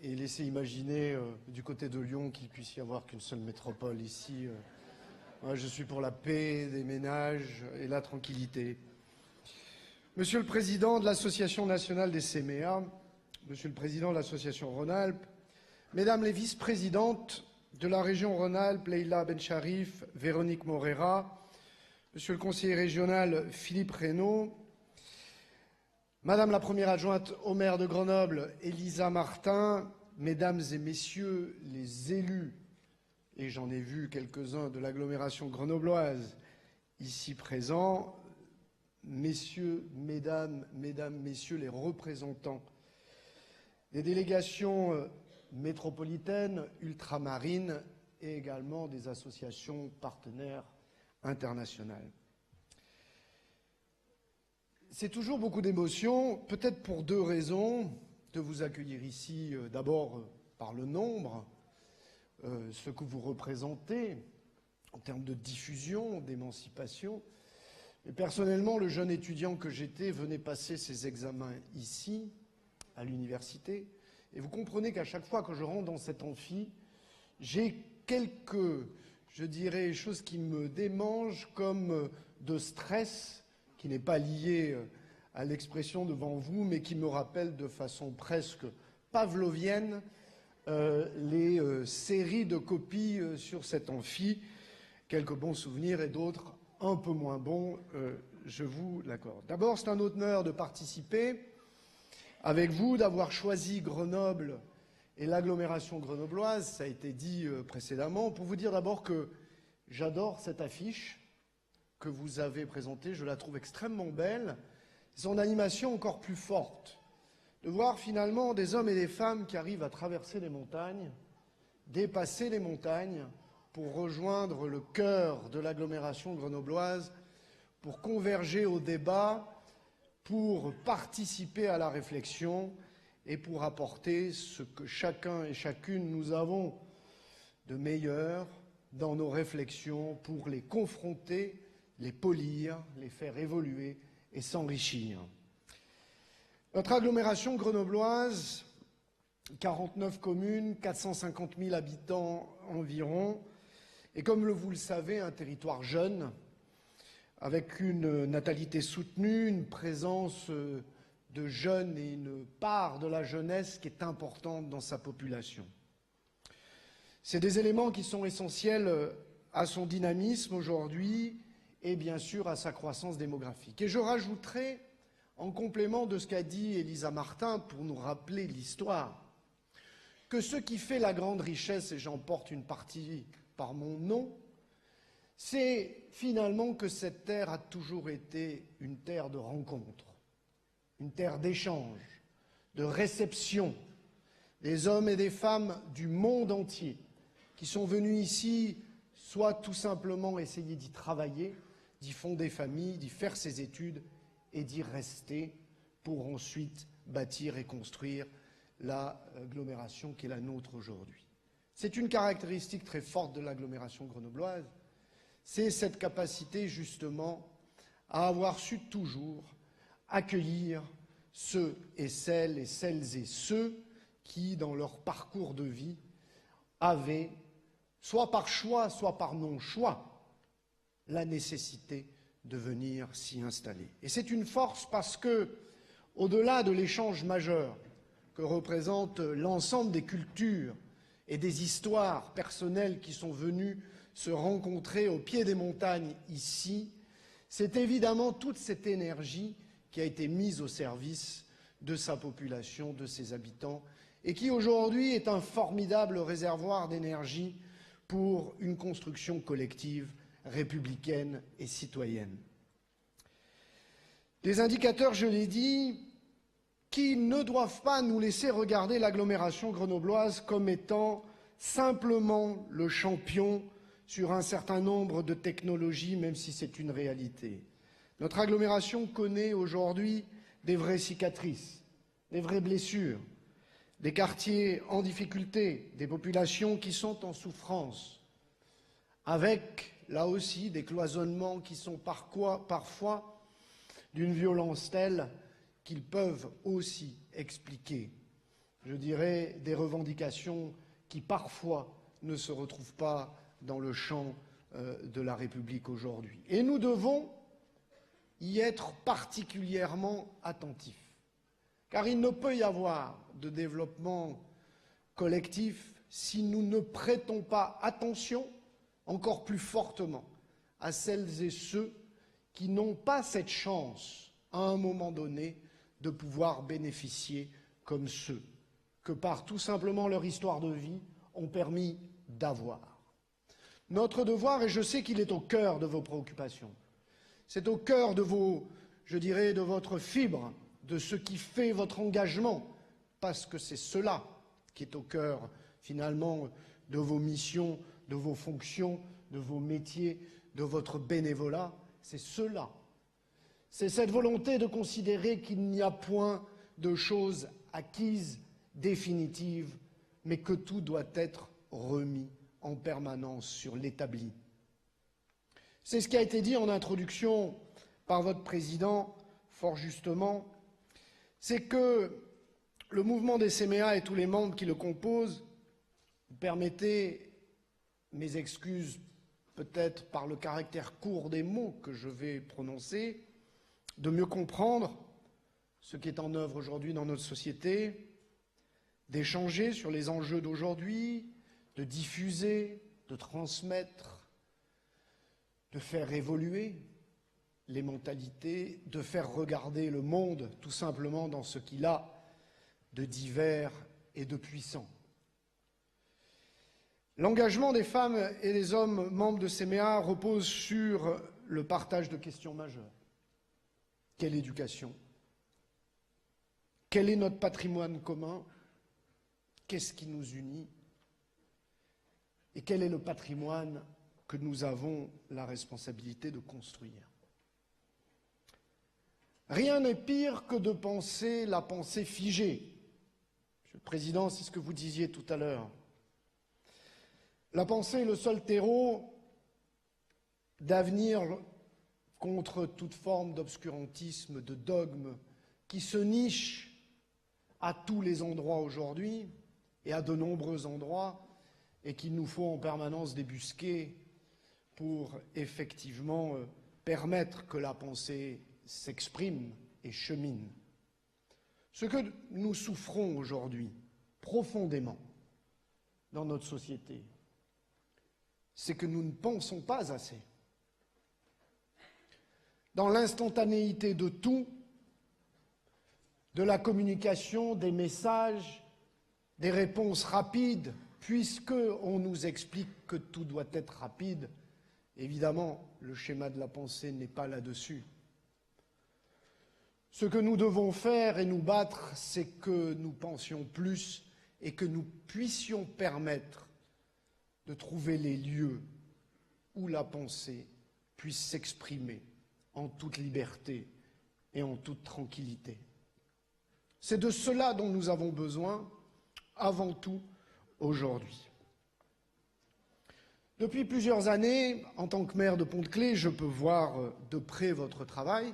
et laissez imaginer du côté de Lyon qu'il puisse y avoir qu'une seule métropole ici. Moi, je suis pour la paix des ménages et la tranquillité. Monsieur le Président de l'Association nationale des CMA, Monsieur le Président de l'Association Rhône-Alpes, Mesdames les vice-présidentes de la région Rhône-Alpes, Leïla Bencharif, Véronique Morera, Monsieur le conseiller régional Philippe Reynaud, Madame la première adjointe au maire de Grenoble, Elisa Martin, Mesdames et Messieurs les élus, et j'en ai vu quelques-uns de l'agglomération grenobloise ici présents, Messieurs, Mesdames, Messieurs les représentants des délégations métropolitaines, ultramarines et également des associations partenaires internationales. C'est toujours beaucoup d'émotions, peut-être pour deux raisons, de vous accueillir ici, d'abord par le nombre, ce que vous représentez en termes de diffusion, d'émancipation. Mais personnellement, le jeune étudiant que j'étais venait passer ses examens ici, à l'université, et vous comprenez qu'à chaque fois que je rentre dans cet amphi, j'ai quelques, je dirais, choses qui me démangent comme de stress, qui n'est pas lié à l'expression devant vous, mais qui me rappelle de façon presque pavlovienne les séries de copies sur cet amphi, quelques bons souvenirs et d'autres un peu moins bons, je vous l'accorde. D'abord, c'est un honneur de participer avec vous, d'avoir choisi Grenoble et l'agglomération grenobloise, ça a été dit précédemment, pour vous dire d'abord que j'adore cette affiche que vous avez présentée, je la trouve extrêmement belle, son animation encore plus forte, de voir finalement des hommes et des femmes qui arrivent à traverser les montagnes, dépasser les montagnes, pour rejoindre le cœur de l'agglomération grenobloise, pour converger au débat, pour participer à la réflexion et pour apporter ce que chacun et chacune nous avons de meilleur dans nos réflexions pour les confronter, les polir, les faire évoluer et s'enrichir. Notre agglomération grenobloise, 49 communes, 450 000 habitants environ, et comme vous le savez, un territoire jeune, avec une natalité soutenue, une présence de jeunes et une part de la jeunesse qui est importante dans sa population. C'est des éléments qui sont essentiels à son dynamisme aujourd'hui et bien sûr à sa croissance démographique. Et je rajouterai, en complément de ce qu'a dit Elisa Martin pour nous rappeler l'histoire, que ce qui fait la grande richesse, et j'en porte une partie par mon nom, c'est finalement que cette terre a toujours été une terre de rencontre, une terre d'échange, de réception, des hommes et des femmes du monde entier qui sont venus ici soit tout simplement essayer d'y travailler, d'y fonder famille, d'y faire ses études et d'y rester pour ensuite bâtir et construire l'agglomération qui est la nôtre aujourd'hui. C'est une caractéristique très forte de l'agglomération grenobloise, c'est cette capacité justement à avoir su toujours accueillir ceux et celles et ceux qui, dans leur parcours de vie, avaient, soit par choix, soit par non-choix, la nécessité de venir s'y installer. Et c'est une force parce que, au-delà de l'échange majeur que représente l'ensemble des cultures et des histoires personnelles qui sont venues se rencontrer au pied des montagnes ici, C'est évidemment toute cette énergie qui a été mise au service de sa population, de ses habitants, et qui aujourd'hui est un formidable réservoir d'énergie pour une construction collective, républicaine et citoyenne. Des indicateurs, je l'ai dit, qui ne doivent pas nous laisser regarder l'agglomération grenobloise comme étant simplement le champion sur un certain nombre de technologies, même si c'est une réalité. Notre agglomération connaît aujourd'hui des vraies cicatrices, des vraies blessures, des quartiers en difficulté, des populations qui sont en souffrance, avec, là aussi, des cloisonnements qui sont parfois d'une violence telle qu'ils peuvent aussi expliquer, je dirais, des revendications qui parfois ne se retrouvent pas dans le champ de la République aujourd'hui. Et nous devons y être particulièrement attentifs, car il ne peut y avoir de développement collectif si nous ne prêtons pas attention encore plus fortement à celles et ceux qui n'ont pas cette chance, à un moment donné, de pouvoir bénéficier comme ceux que, par tout simplement leur histoire de vie, ont permis d'avoir. Notre devoir, et je sais qu'il est au cœur de vos préoccupations, c'est au cœur de vos, je dirais, de votre fibre, de ce qui fait votre engagement, parce que c'est cela qui est au cœur, finalement, de vos missions, de vos fonctions, de vos métiers, de votre bénévolat, c'est cela. C'est cette volonté de considérer qu'il n'y a point de choses acquises, définitives, mais que tout doit être remis en permanence sur l'établi. C'est ce qui a été dit en introduction par votre président, fort justement, c'est que le mouvement des CMA et tous les membres qui le composent, vous permettez, mes excuses peut-être par le caractère court des mots que je vais prononcer, de mieux comprendre ce qui est en œuvre aujourd'hui dans notre société, d'échanger sur les enjeux d'aujourd'hui, de diffuser, de transmettre, de faire évoluer les mentalités, de faire regarder le monde tout simplement dans ce qu'il a de divers et de puissant. L'engagement des femmes et des hommes membres de CMA repose sur le partage de questions majeures. Quelle éducation? Quel est notre patrimoine commun? Qu'est-ce qui nous unit? Et quel est le patrimoine que nous avons la responsabilité de construire? Rien n'est pire que de penser la pensée figée. Monsieur le Président, c'est ce que vous disiez tout à l'heure. La pensée est le seul terreau d'avenir contre toute forme d'obscurantisme, de dogme qui se niche à tous les endroits aujourd'hui et à de nombreux endroits et qu'il nous faut en permanence débusquer pour effectivement permettre que la pensée s'exprime et chemine. Ce que nous souffrons aujourd'hui profondément dans notre société, c'est que nous ne pensons pas assez. Dans l'instantanéité de tout, de la communication, des messages, des réponses rapides, puisqu'on nous explique que tout doit être rapide, évidemment, le schéma de la pensée n'est pas là-dessus. Ce que nous devons faire et nous battre, c'est que nous pensions plus et que nous puissions permettre de trouver les lieux où la pensée puisse s'exprimer en toute liberté et en toute tranquillité. C'est de cela dont nous avons besoin, avant tout, aujourd'hui. Depuis plusieurs années, en tant que maire de Pont-de-Claix, je peux voir de près votre travail.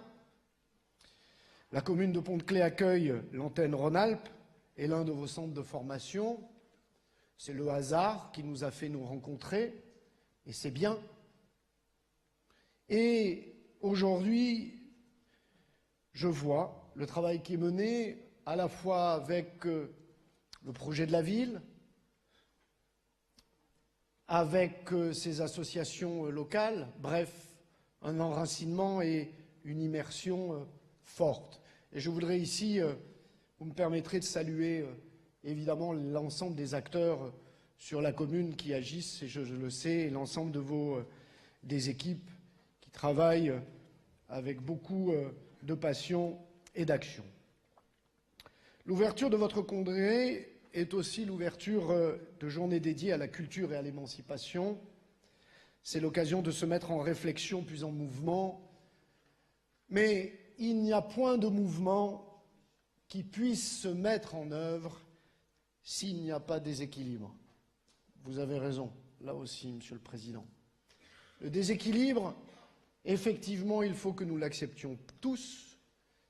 La commune de Pont-de-Claix accueille l'antenne Rhône-Alpes et l'un de vos centres de formation. C'est le hasard qui nous a fait nous rencontrer, et c'est bien. Et aujourd'hui, je vois le travail qui est mené à la fois avec le projet de la ville, avec ces associations locales, bref, un enracinement et une immersion forte. Et je voudrais ici, vous me permettrez de saluer évidemment l'ensemble des acteurs sur la commune qui agissent, et je le sais, et l'ensemble de des équipes qui travaillent avec beaucoup de passion et d'action. L'ouverture de votre congrès est aussi l'ouverture de journées dédiées à la culture et à l'émancipation. C'est l'occasion de se mettre en réflexion puis en mouvement. Mais il n'y a point de mouvement qui puisse se mettre en œuvre s'il n'y a pas déséquilibre. Vous avez raison, là aussi, Monsieur le Président. Le déséquilibre, effectivement, il faut que nous l'acceptions tous,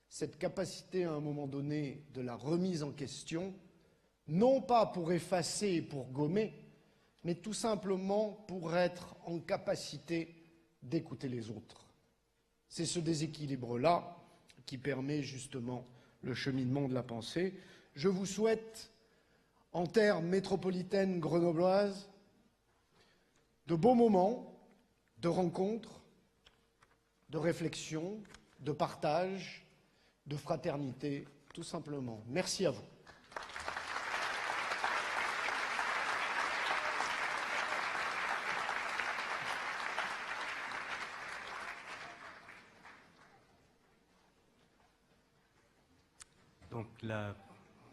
cette capacité à un moment donné de la remise en question, non pas pour effacer et pour gommer, mais tout simplement pour être en capacité d'écouter les autres. C'est ce déséquilibre-là qui permet justement le cheminement de la pensée. Je vous souhaite, en terre métropolitaine grenobloise, de beaux moments, de rencontres, de réflexion, de partage, de fraternité, tout simplement. Merci à vous. Donc la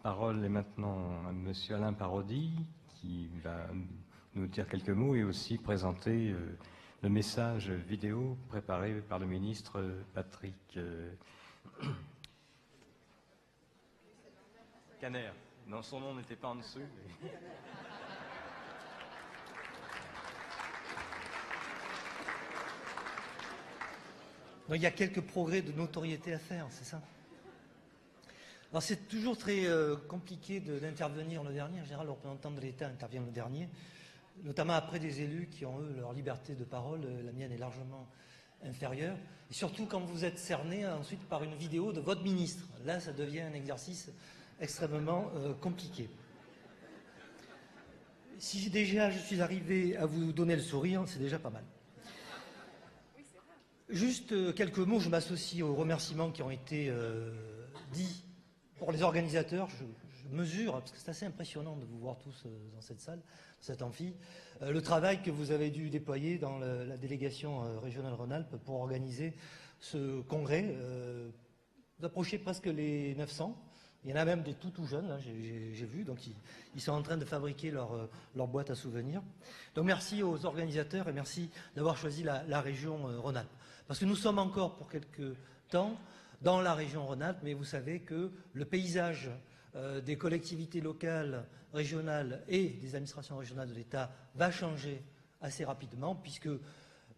parole est maintenant à Monsieur Alain Parodi, qui va nous dire quelques mots et aussi présenter le message vidéo préparé par le ministre Patrick Caner. Non, son nom n'était pas en dessous. Mais... Donc, il y a quelques progrès de notoriété à faire, c'est ça? Alors c'est toujours très compliqué d'intervenir le dernier. En général, le représentant de l'État intervient le dernier, notamment après des élus qui ont, eux, leur liberté de parole. La mienne est largement inférieure. Et surtout quand vous êtes cerné ensuite par une vidéo de votre ministre. Là, ça devient un exercice extrêmement compliqué. Si déjà je suis arrivé à vous donner le sourire, c'est déjà pas mal. Juste quelques mots, je m'associe aux remerciements qui ont été dits pour les organisateurs. Je mesure, parce que c'est assez impressionnant de vous voir tous dans cette salle, dans cet amphi, le travail que vous avez dû déployer dans la délégation régionale Rhône-Alpes pour organiser ce congrès. Vous approchez presque les 900. Il y en a même des tout jeunes, hein, j'ai vu, donc ils sont en train de fabriquer leur boîte à souvenirs. Donc merci aux organisateurs et merci d'avoir choisi la région Rhône-Alpes. Parce que nous sommes encore pour quelques temps dans la région Rhône-Alpes, mais vous savez que le paysage des collectivités locales, régionales et des administrations régionales de l'État va changer assez rapidement, puisque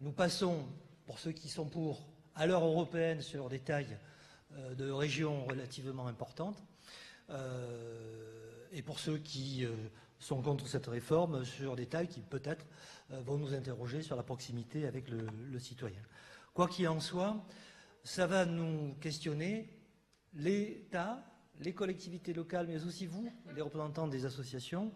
nous passons, pour ceux qui sont pour, à l'heure européenne sur des tailles de régions relativement importantes, et pour ceux qui sont contre cette réforme, sur des tailles qui peut-être vont nous interroger sur la proximité avec le citoyen. Quoi qu'il en soit, ça va nous questionner, l'État, les collectivités locales, mais aussi vous, les représentants des associations,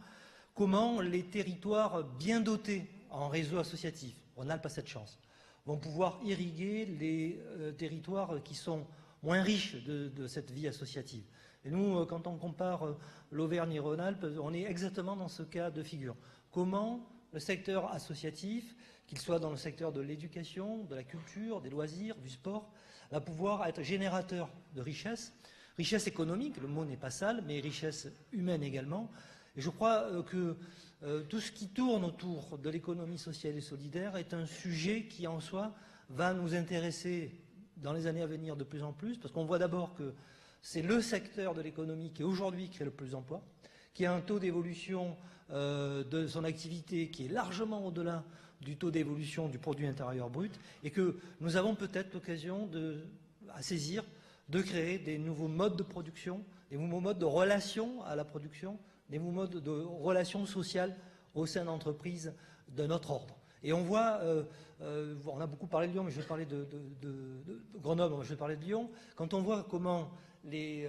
comment les territoires bien dotés en réseau associatif, Rhône-Alpes a cette chance, vont pouvoir irriguer les territoires qui sont moins riches de cette vie associative. Et nous, quand on compare l'Auvergne et Rhône-Alpes, on est exactement dans ce cas de figure. Comment le secteur associatif, qu'il soit dans le secteur de l'éducation, de la culture, des loisirs, du sport, va pouvoir être générateur de richesse, richesse économique, le mot n'est pas sale, mais richesse humaine également. Et je crois que tout ce qui tourne autour de l'économie sociale et solidaire est un sujet qui en soi va nous intéresser dans les années à venir de plus en plus, parce qu'on voit d'abord que c'est le secteur de l'économie qui aujourd'hui crée le plus d'emplois, qui a un taux d'évolution de son activité qui est largement au-delà du taux d'évolution du produit intérieur brut, et que nous avons peut-être l'occasion à saisir de créer des nouveaux modes de production, des nouveaux modes de relation à la production, des nouveaux modes de relations sociales au sein d'entreprises de notre ordre. Et on voit, on a beaucoup parlé de Lyon, mais je vais parler de Grenoble, je vais parler de Lyon. Quand on voit comment les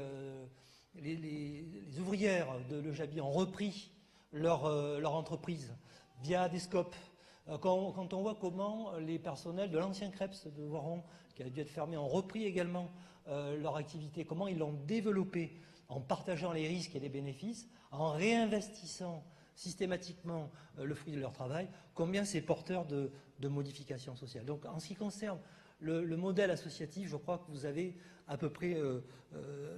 ouvrières de Le Jabier ont repris leur entreprise via des scopes, Quand on voit comment les personnels de l'ancien Krebs de Voiron, qui a dû être fermé, ont repris également leur activité, comment ils l'ont développée en partageant les risques et les bénéfices, en réinvestissant systématiquement le fruit de leur travail, combien c'est porteur de modifications sociales. Donc en ce qui concerne le modèle associatif, je crois que vous avez à peu près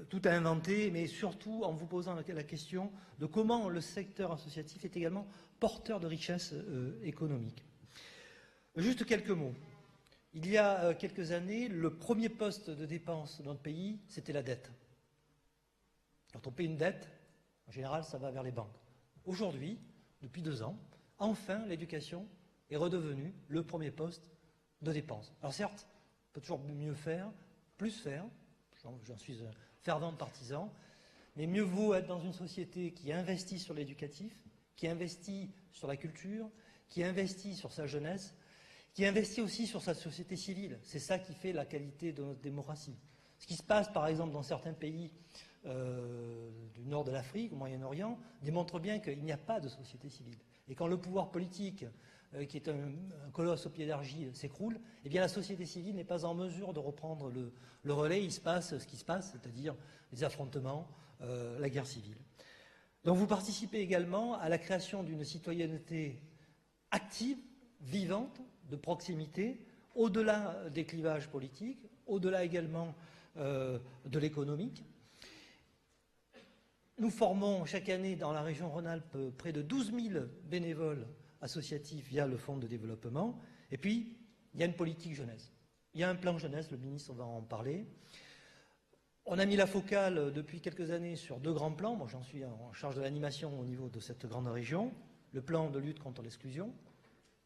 tout à inventer, mais surtout en vous posant la question de comment le secteur associatif est également porteur de richesses économiques. Juste quelques mots. Il y a quelques années, le premier poste de dépense de notre pays, c'était la dette. Quand on paie une dette, en général, ça va vers les banques. Aujourd'hui, depuis 2 ans, enfin, l'éducation est redevenue le premier poste de dépense. Alors certes, on peut toujours mieux faire, plus faire, j'en suis un fervent partisan, mais mieux vaut être dans une société qui investit sur l'éducatif, qui investit sur la culture, qui investit sur sa jeunesse, qui investit aussi sur sa société civile. C'est ça qui fait la qualité de notre démocratie. Ce qui se passe, par exemple, dans certains pays du nord de l'Afrique, au Moyen-Orient, démontre bien qu'il n'y a pas de société civile. Et quand le pouvoir politique, qui est un colosse au pied d'argile, s'écroule, eh bien la société civile n'est pas en mesure de reprendre le relais. Il se passe ce qui se passe, c'est-à-dire les affrontements, la guerre civile. Donc vous participez également à la création d'une citoyenneté active, vivante, de proximité, au-delà des clivages politiques, au-delà également de l'économique. Nous formons chaque année dans la région Rhône-Alpes près de 12 000 bénévoles associatifs via le fonds de développement. Et puis, il y a une politique jeunesse. Il y a un plan jeunesse, le ministre va en parler. On a mis la focale depuis quelques années sur 2 grands plans. Moi, j'en suis en charge de l'animation au niveau de cette grande région. Le plan de lutte contre l'exclusion.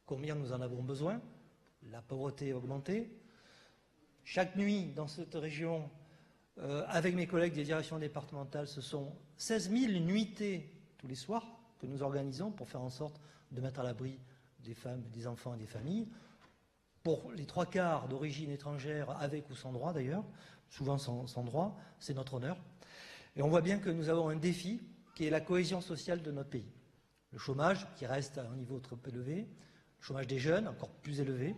Combien nous en avons besoin? La pauvreté a augmenté. Chaque nuit, dans cette région, avec mes collègues des directions départementales, ce sont 16 000 nuitées tous les soirs que nous organisons pour faire en sorte de mettre à l'abri des femmes, des enfants et des familles. Pour les 3/4 d'origine étrangère, avec ou sans droit d'ailleurs, souvent sans droit, c'est notre honneur. Et on voit bien que nous avons un défi qui est la cohésion sociale de notre pays. Le chômage qui reste à un niveau trop élevé, le chômage des jeunes encore plus élevé,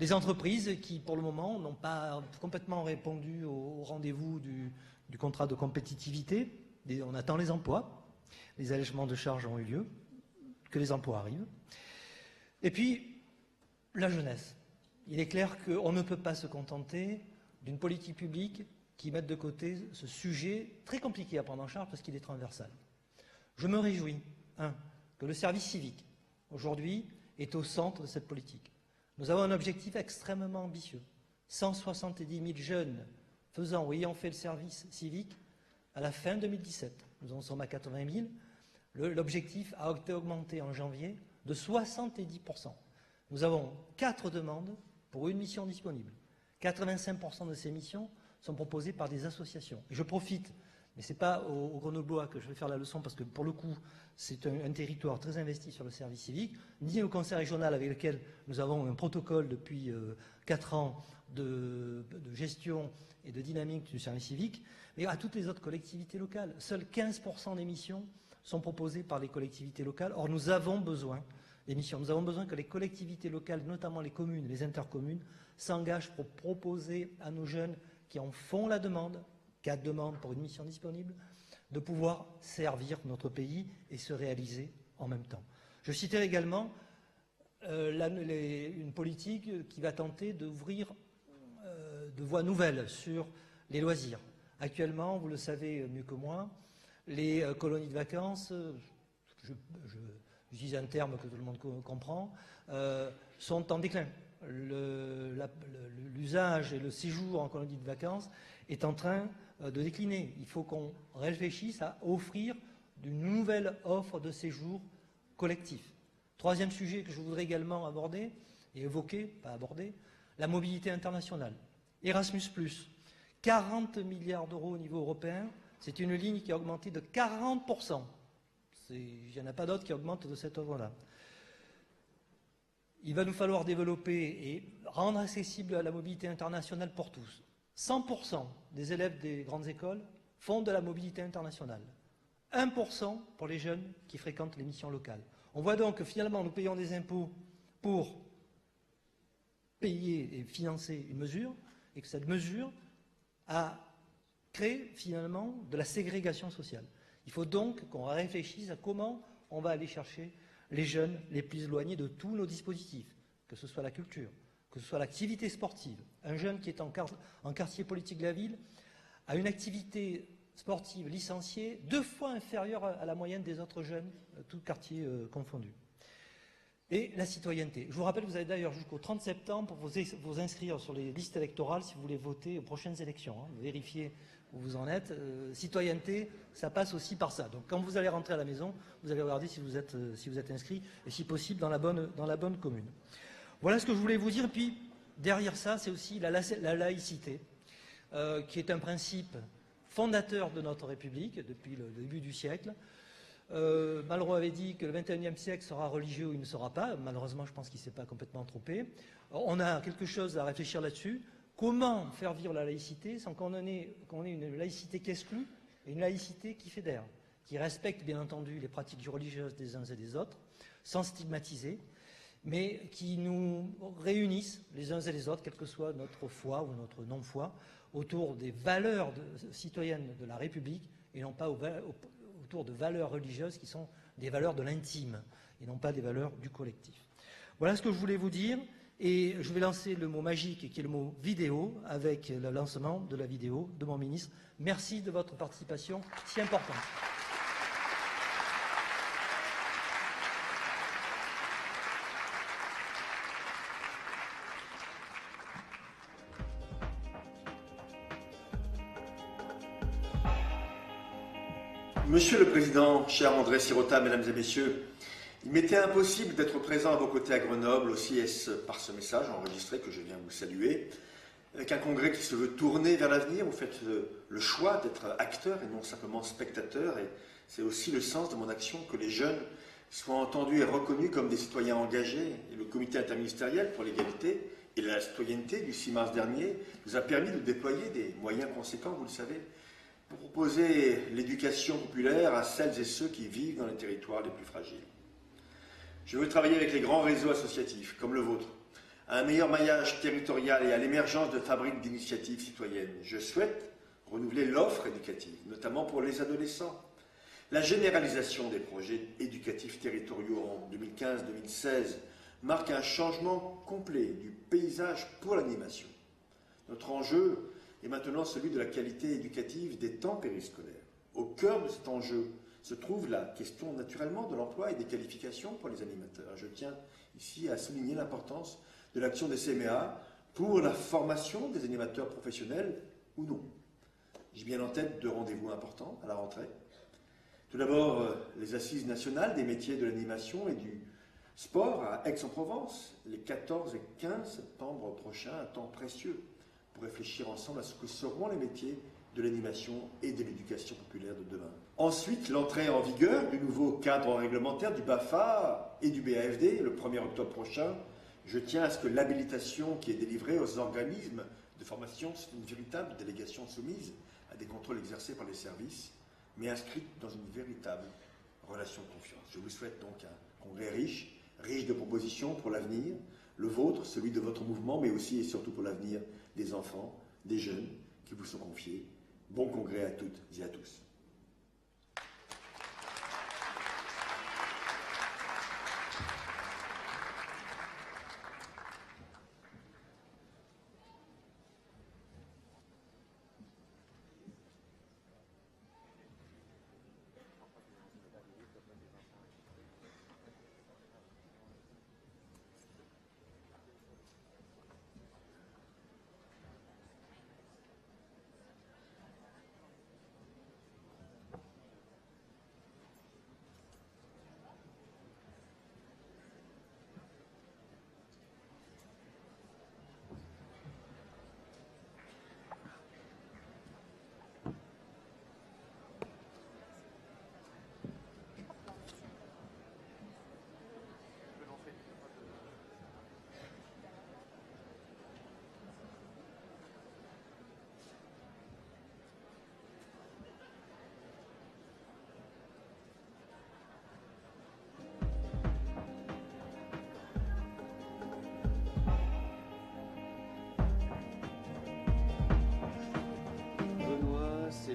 les entreprises qui pour le moment n'ont pas complètement répondu au rendez-vous du contrat de compétitivité. On attend les emplois, les allègements de charges ont eu lieu, que les emplois arrivent. Et puis, la jeunesse. Il est clair qu'on ne peut pas se contenter d'une politique publique qui mette de côté ce sujet très compliqué à prendre en charge parce qu'il est transversal. Je me réjouis, que le service civique, aujourd'hui, est au centre de cette politique. Nous avons un objectif extrêmement ambitieux. 170 000 jeunes faisant ou ayant fait le service civique à la fin 2017. Nous en sommes à 80 000. L'objectif a été augmenté en janvier de 70%. Nous avons 4 demandes pour une mission disponible. 85% de ces missions sont proposées par des associations. Et je profite, mais ce n'est pas au Grenoblois que je vais faire la leçon parce que pour le coup, c'est un territoire très investi sur le service civique, ni au conseil régional avec lequel nous avons un protocole depuis 4 ans de gestion et de dynamique du service civique, mais à toutes les autres collectivités locales. Seuls 15% des missions sont proposées par les collectivités locales. Or, nous avons besoin des missions. Nous avons besoin que les collectivités locales, notamment les communes, les intercommunes, s'engagent pour proposer à nos jeunes qui en font la demande, 4 demandes pour une mission disponible, de pouvoir servir notre pays et se réaliser en même temps. Je citerai également une politique qui va tenter d'ouvrir de voies nouvelles sur les loisirs. Actuellement, vous le savez mieux que moi, les colonies de vacances, j'utilise un terme que tout le monde comprend, sont en déclin. L'usage et le séjour en colonie de vacances est en train de décliner. Il faut qu'on réfléchisse à offrir une nouvelle offre de séjour collectif. 3e sujet que je voudrais également aborder et évoquer, pas aborder, la mobilité internationale. Erasmus+, 40 milliards d'euros au niveau européen, c'est une ligne qui a augmenté de 40%. Il n'y en a pas d'autres qui augmentent de cette œuvre-là. Il va nous falloir développer et rendre accessible la mobilité internationale pour tous. 100% des élèves des grandes écoles font de la mobilité internationale. 1% pour les jeunes qui fréquentent les missions locales. On voit donc que finalement nous payons des impôts pour payer et financer une mesure, et que cette mesure a créé finalement de la ségrégation sociale. Il faut donc qu'on réfléchisse à comment on va aller chercher les jeunes les plus éloignés de tous nos dispositifs, que ce soit la culture, que ce soit l'activité sportive. Un jeune qui est en quartier politique de la ville a une activité sportive licenciée 2 fois inférieure à la moyenne des autres jeunes, tout quartier confondu. Et la citoyenneté. Je vous rappelle que vous avez d'ailleurs jusqu'au 30 septembre pour vous inscrire sur les listes électorales si vous voulez voter aux prochaines élections. Vérifiez où vous en êtes. Citoyenneté, ça passe aussi par ça. Donc quand vous allez rentrer à la maison, vous allez regarder si vous êtes inscrit et si possible dans la bonne commune. Voilà ce que je voulais vous dire. Puis derrière ça, c'est aussi la laïcité, qui est un principe fondateur de notre République depuis le début du siècle. Malraux avait dit que le XXIe siècle sera religieux ou il ne sera pas. Malheureusement, je pense qu'il ne s'est pas complètement trompé. On a quelque chose à réfléchir là-dessus. Comment faire vivre la laïcité sans qu'on ait une laïcité qui exclut et une laïcité qui fédère, qui respecte bien entendu les pratiques religieuses des uns et des autres, sans stigmatiser, mais qui nous réunissent les uns et les autres, quelle que soit notre foi ou notre non-foi, autour des valeurs citoyennes de la République et non pas autour de valeurs religieuses qui sont des valeurs de l'intime et non pas des valeurs du collectif. Voilà ce que je voulais vous dire et je vais lancer le mot magique qui est le mot vidéo avec le lancement de la vidéo de mon ministre. Merci de votre participation si importante. Monsieur le Président, cher André Sirota, Mesdames et Messieurs, il m'était impossible d'être présent à vos côtés à Grenoble, aussi est-ce par ce message enregistré que je viens vous saluer. Avec un congrès qui se veut tourner vers l'avenir, vous faites le choix d'être acteur et non simplement spectateur, et c'est aussi le sens de mon action que les jeunes soient entendus et reconnus comme des citoyens engagés. Et le comité interministériel pour l'égalité et la citoyenneté du 6 mars dernier nous a permis de déployer des moyens conséquents, vous le savez, pour proposer l'éducation populaire à celles et ceux qui vivent dans les territoires les plus fragiles. Je veux travailler avec les grands réseaux associatifs, comme le vôtre, à un meilleur maillage territorial et à l'émergence de fabriques d'initiatives citoyennes. Je souhaite renouveler l'offre éducative, notamment pour les adolescents. La généralisation des projets éducatifs territoriaux en 2015-2016 marque un changement complet du paysage pour l'animation. Notre enjeu est maintenant celui de la qualité éducative des temps périscolaires. Au cœur de cet enjeu se trouve la question naturellement de l'emploi et des qualifications pour les animateurs. Je tiens ici à souligner l'importance de l'action des CMA pour la formation des animateurs professionnels ou non. J'ai bien en tête 2 rendez-vous importants à la rentrée. Tout d'abord, les assises nationales des métiers de l'animation et du sport à Aix-en-Provence, les 14 et 15 septembre prochains, un temps précieux pour réfléchir ensemble à ce que seront les métiers de l'animation et de l'éducation populaire de demain. Ensuite, l'entrée en vigueur du nouveau cadre réglementaire du BAFA et du BAFD le 1er octobre prochain. Je tiens à ce que l'habilitation qui est délivrée aux organismes de formation soit une véritable délégation soumise à des contrôles exercés par les services, mais inscrite dans une véritable relation de confiance. Je vous souhaite donc un congrès riche de propositions pour l'avenir, le vôtre, celui de votre mouvement, mais aussi et surtout pour l'avenir des enfants, des jeunes qui vous sont confiés. Bon congrès à toutes et à tous.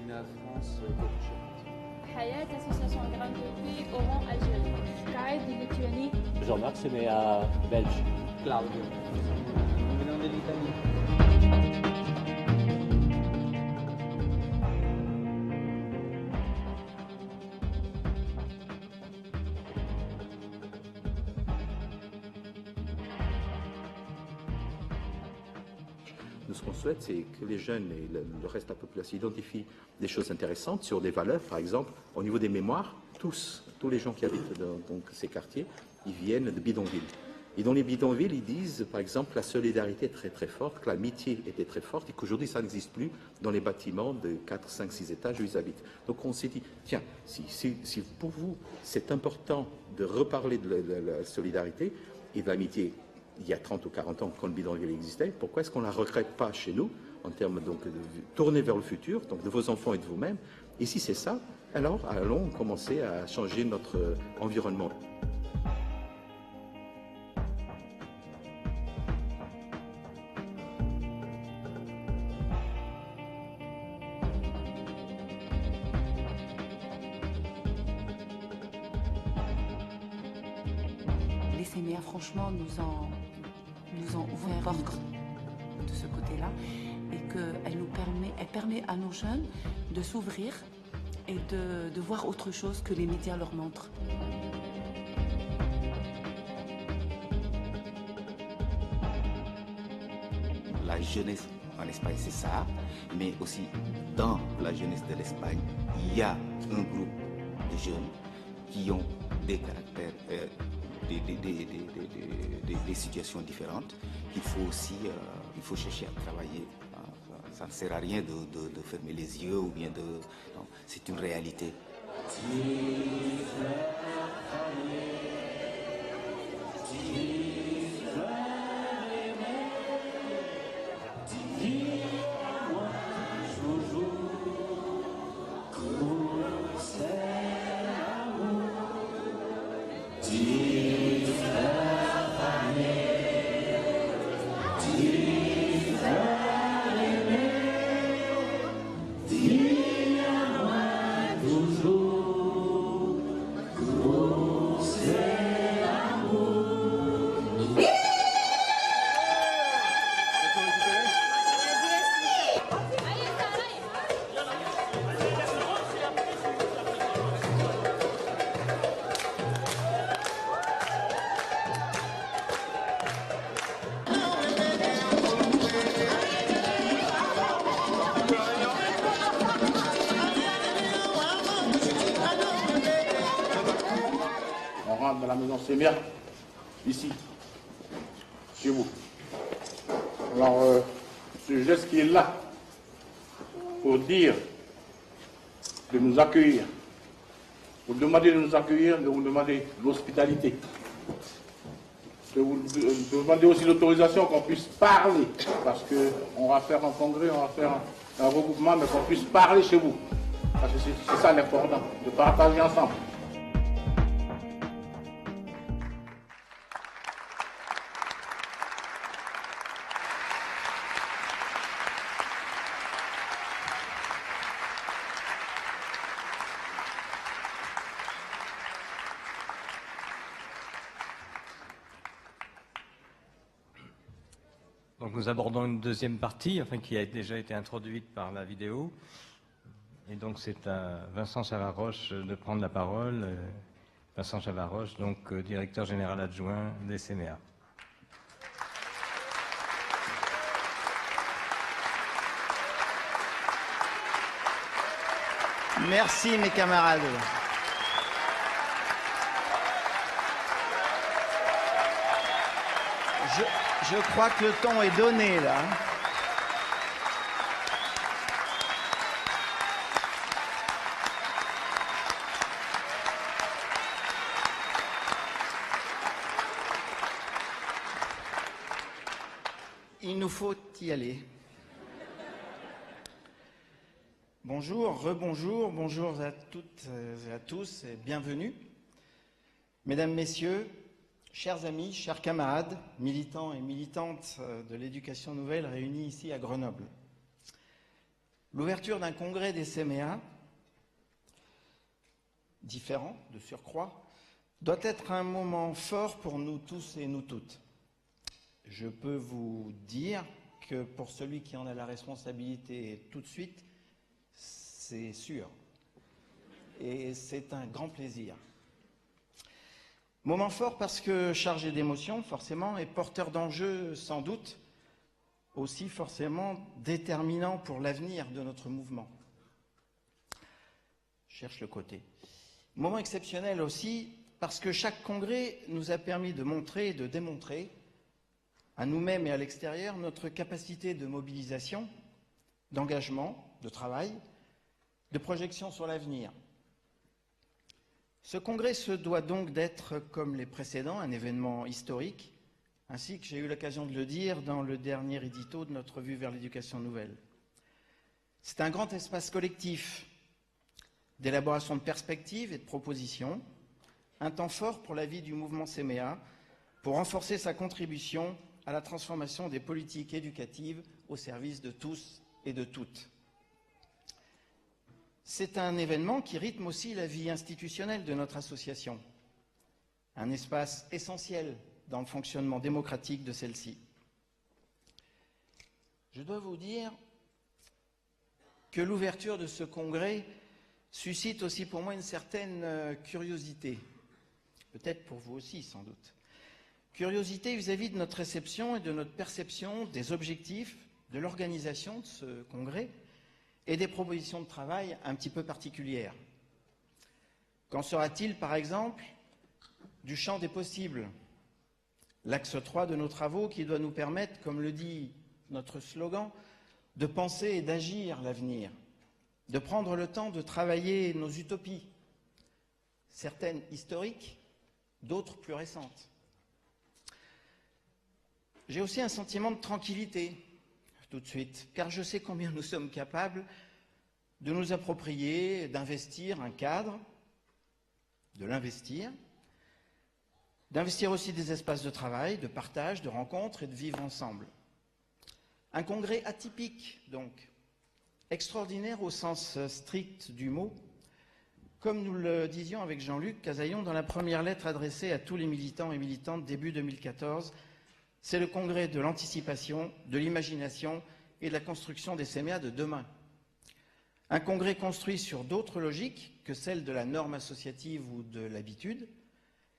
MENA France, Coach. Hayat, association agraire de paix, Oran, Algérie. Sky de Lituanie. Jean-Marc, CMA belge. Claudio, venant de l'Italie. Nous, ce qu'on souhaite, c'est que les jeunes et le reste de la population identifient des choses intéressantes sur des valeurs, par exemple, au niveau des mémoires. Tous les gens qui habitent dans donc, ces quartiers, ils viennent de bidonvilles. Et dans les bidonvilles, ils disent, par exemple, que la solidarité est très très forte, que l'amitié était très forte et qu'aujourd'hui, ça n'existe plus dans les bâtiments de 4, 5, 6 étages où ils habitent. Donc on s'est dit, tiens, si pour vous, c'est important de reparler de la solidarité et de l'amitié, il y a 30 ou 40 ans, quand le bidonville existait, pourquoi est-ce qu'on ne la recrée pas chez nous, en termes donc, de tourner vers le futur, donc de vos enfants et de vous-même? Et si c'est ça, alors allons commencer à changer notre environnement. Les séminaires, franchement, nous ont ouvert porte de ce côté-là et qu'elle permet à nos jeunes de s'ouvrir et de voir autre chose que les médias leur montrent. La jeunesse en Espagne, c'est ça, mais aussi dans la jeunesse de l'Espagne, il y a un groupe de jeunes qui ont des caractères, des situations différentes qu'il faut aussi il faut chercher à travailler. Ça ne sert à rien de fermer les yeux ou bien de... Non, c'est une réalité. Dans la maison Sémia, ici, chez vous. Alors, ce geste qui est là, pour dire de nous accueillir, pour demander de nous accueillir, de vous demander l'hospitalité, de vous demander aussi l'autorisation qu'on puisse parler, parce qu'on va faire un congrès, on va faire un regroupement, mais qu'on puisse parler chez vous. Parce que c'est ça l'important, de partager ensemble. Donc nous abordons une deuxième partie, enfin, qui a déjà été introduite par la vidéo. Et donc c'est à Vincent Chavarroche de prendre la parole. Vincent Chavarroche, donc directeur général adjoint des CMA. Merci mes camarades. Je crois que le ton est donné là. Il nous faut y aller. Bonjour, rebonjour, bonjour à toutes et à tous et bienvenue. Mesdames, Messieurs, chers amis, chers camarades, militants et militantes de l'éducation nouvelle réunis ici à Grenoble. L'ouverture d'un congrès des CMA, différent de surcroît, doit être un moment fort pour nous tous et nous toutes. Je peux vous dire que pour celui qui en a la responsabilité tout de suite, c'est sûr. Et c'est un grand plaisir. Moment fort parce que chargé d'émotions, forcément, et porteur d'enjeux, sans doute, aussi forcément déterminant pour l'avenir de notre mouvement. Je cherche le côté. Moment exceptionnel aussi parce que chaque congrès nous a permis de montrer et de démontrer à nous-mêmes et à l'extérieur notre capacité de mobilisation, d'engagement, de travail, de projection sur l'avenir. Ce congrès se doit donc d'être, comme les précédents, un événement historique, ainsi que j'ai eu l'occasion de le dire dans le dernier édito de notre Vue vers l'éducation nouvelle. C'est un grand espace collectif d'élaboration de perspectives et de propositions, un temps fort pour la vie du mouvement CMA, pour renforcer sa contribution à la transformation des politiques éducatives au service de tous et de toutes. C'est un événement qui rythme aussi la vie institutionnelle de notre association, un espace essentiel dans le fonctionnement démocratique de celle-ci. Je dois vous dire que l'ouverture de ce congrès suscite aussi pour moi une certaine curiosité, peut-être pour vous aussi sans doute. Curiosité vis-à-vis de notre réception et de notre perception des objectifs de l'organisation de ce congrès et des propositions de travail un petit peu particulières. Qu'en sera-t-il, par exemple, du champ des possibles, l'axe 3 de nos travaux qui doit nous permettre, comme le dit notre slogan, de penser et d'agir l'avenir, de prendre le temps de travailler nos utopies, certaines historiques, d'autres plus récentes. J'ai aussi un sentiment de tranquillité, tout de suite, car je sais combien nous sommes capables de nous approprier, d'investir un cadre, de l'investir, d'investir aussi des espaces de travail, de partage, de rencontres et de vivre ensemble. Un congrès atypique, donc, extraordinaire au sens strict du mot, comme nous le disions avec Jean-Luc Casaillon dans la première lettre adressée à tous les militants et militantes début 2014, c'est le congrès de l'anticipation, de l'imagination et de la construction des CMA de demain. Un congrès construit sur d'autres logiques que celles de la norme associative ou de l'habitude,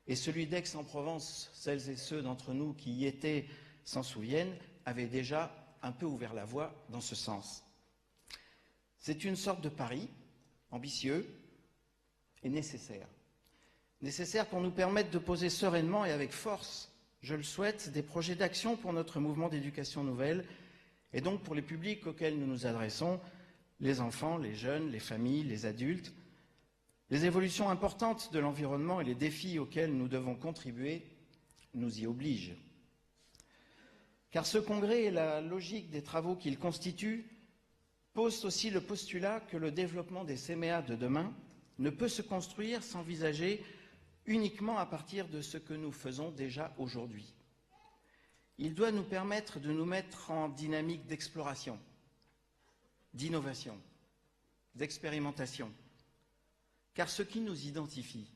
et celui d'Aix-en-Provence, celles et ceux d'entre nous qui y étaient s'en souviennent, avait déjà un peu ouvert la voie dans ce sens. C'est une sorte de pari ambitieux et nécessaire. Nécessaire pour nous permettre de poser sereinement et avec force, je le souhaite, des projets d'action pour notre mouvement d'éducation nouvelle et donc pour les publics auxquels nous nous adressons, les enfants, les jeunes, les familles, les adultes, les évolutions importantes de l'environnement et les défis auxquels nous devons contribuer nous y obligent. Car ce congrès et la logique des travaux qu'il constitue posent aussi le postulat que le développement des CMA de demain ne peut se construire sans envisager uniquement à partir de ce que nous faisons déjà aujourd'hui. Il doit nous permettre de nous mettre en dynamique d'exploration, d'innovation, d'expérimentation. Car ce qui nous identifie,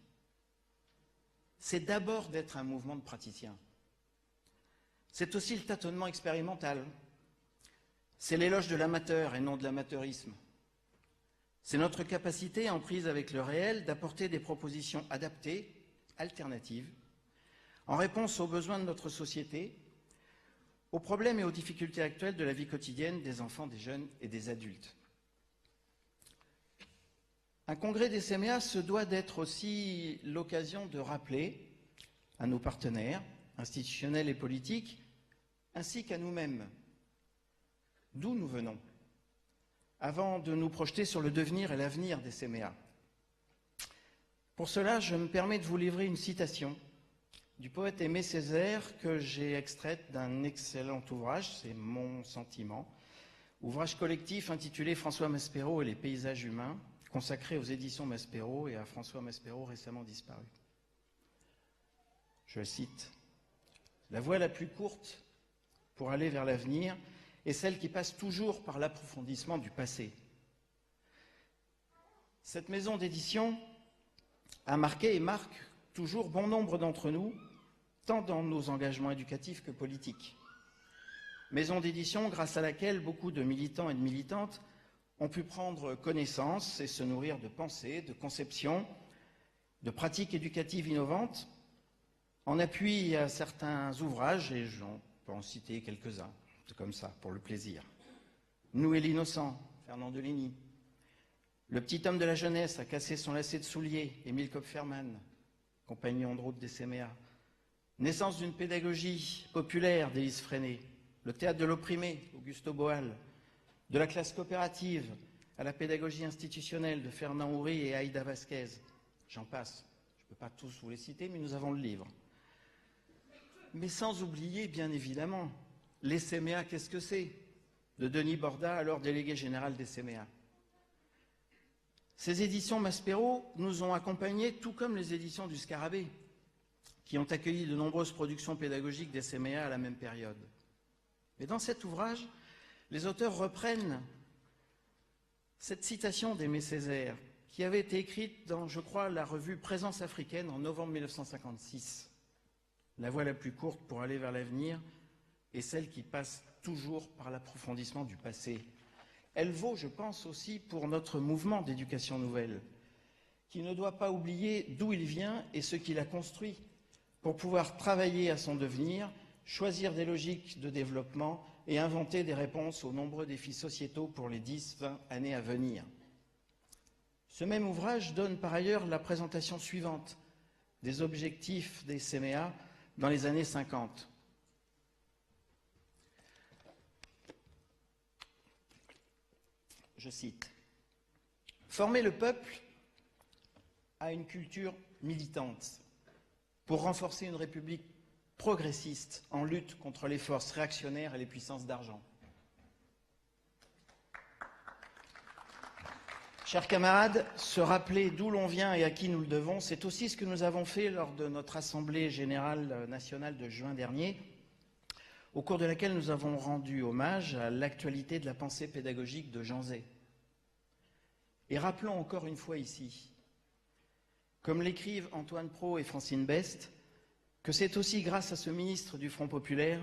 c'est d'abord d'être un mouvement de praticiens. C'est aussi le tâtonnement expérimental. C'est l'éloge de l'amateur et non de l'amateurisme. C'est notre capacité, en prise avec le réel, d'apporter des propositions adaptées, alternatives, en réponse aux besoins de notre société, aux problèmes et aux difficultés actuelles de la vie quotidienne des enfants, des jeunes et des adultes. Un congrès des CMA se doit d'être aussi l'occasion de rappeler à nos partenaires institutionnels et politiques, ainsi qu'à nous-mêmes, d'où nous venons, avant de nous projeter sur le devenir et l'avenir des CMA. Pour cela, je me permets de vous livrer une citation du poète Aimé Césaire que j'ai extraite d'un excellent ouvrage, c'est Mon sentiment, ouvrage collectif intitulé François Maspero et les paysages humains, consacré aux éditions Maspero et à François Maspero récemment disparu. Je cite, « La voie la plus courte pour aller vers l'avenir est celle qui passe toujours par l'approfondissement du passé. Cette maison d'édition a marqué et marque toujours bon nombre d'entre nous, tant dans nos engagements éducatifs que politiques. Maison d'édition grâce à laquelle beaucoup de militants et de militantes ont pu prendre connaissance et se nourrir de pensées, de conceptions, de pratiques éducatives innovantes, en appui à certains ouvrages, et j'en peux en citer quelques-uns, c'est comme ça, pour le plaisir. Nous et l'innocent, Fernand Deligny. Le petit homme de la jeunesse a cassé son lacet de soulier, Émile Kopferman, compagnon de route des CMA. Naissance d'une pédagogie populaire d'Élise Freinet. Le théâtre de l'opprimé, Augusto Boal. De la classe coopérative à la pédagogie institutionnelle de Fernand Houry et Aïda Vasquez. J'en passe. Je ne peux pas tous vous les citer, mais nous avons le livre. Mais sans oublier, bien évidemment, les CMA, qu'est-ce que c'est? De Denis Borda, alors délégué général des CMA. Ces éditions Maspero nous ont accompagnés, tout comme les éditions du Scarabée, qui ont accueilli de nombreuses productions pédagogiques des CMA à la même période. Mais dans cet ouvrage, les auteurs reprennent cette citation d'Aimé Césaire, qui avait été écrite dans, je crois, la revue Présence africaine en novembre 1956. La voie la plus courte pour aller vers l'avenir est celle qui passe toujours par l'approfondissement du passé. Elle vaut, je pense, aussi pour notre mouvement d'éducation nouvelle, qui ne doit pas oublier d'où il vient et ce qu'il a construit, pour pouvoir travailler à son devenir, choisir des logiques de développement et inventer des réponses aux nombreux défis sociétaux pour les 10-20 années à venir. Ce même ouvrage donne par ailleurs la présentation suivante des objectifs des CMA dans les années 50. Je cite: « Former le peuple à une culture militante pour renforcer une république progressiste en lutte contre les forces réactionnaires et les puissances d'argent. » Chers camarades, se rappeler d'où l'on vient et à qui nous le devons, c'est aussi ce que nous avons fait lors de notre Assemblée générale nationale de juin dernier, au cours de laquelle nous avons rendu hommage à l'actualité de la pensée pédagogique de Jean Zay. Et rappelons encore une fois ici, comme l'écrivent Antoine Pro et Francine Best, que c'est aussi grâce à ce ministre du Front populaire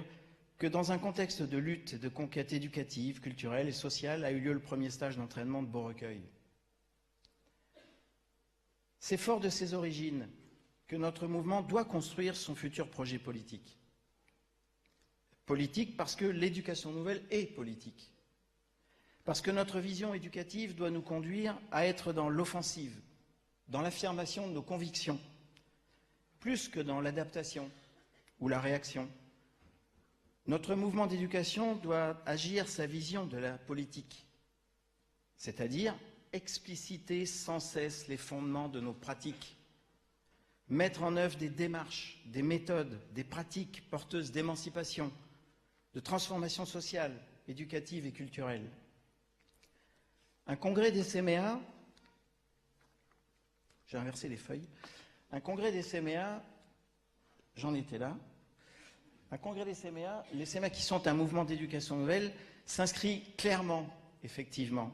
que dans un contexte de lutte et de conquête éducative, culturelle et sociale a eu lieu le premier stage d'entraînement de Beaurecueil. C'est fort de ses origines que notre mouvement doit construire son futur projet politique. Politique parce que l'éducation nouvelle est politique. Parce que notre vision éducative doit nous conduire à être dans l'offensive, dans l'affirmation de nos convictions, plus que dans l'adaptation ou la réaction. Notre mouvement d'éducation doit agir sa vision de la politique, c'est-à-dire expliciter sans cesse les fondements de nos pratiques, mettre en œuvre des démarches, des méthodes, des pratiques porteuses d'émancipation, de transformation sociale, éducative et culturelle. Un congrès des CMA, j'ai inversé les feuilles, un congrès des CMA, j'en étais là, un congrès des CMA, les CMA qui sont un mouvement d'éducation nouvelle, s'inscrit clairement, effectivement,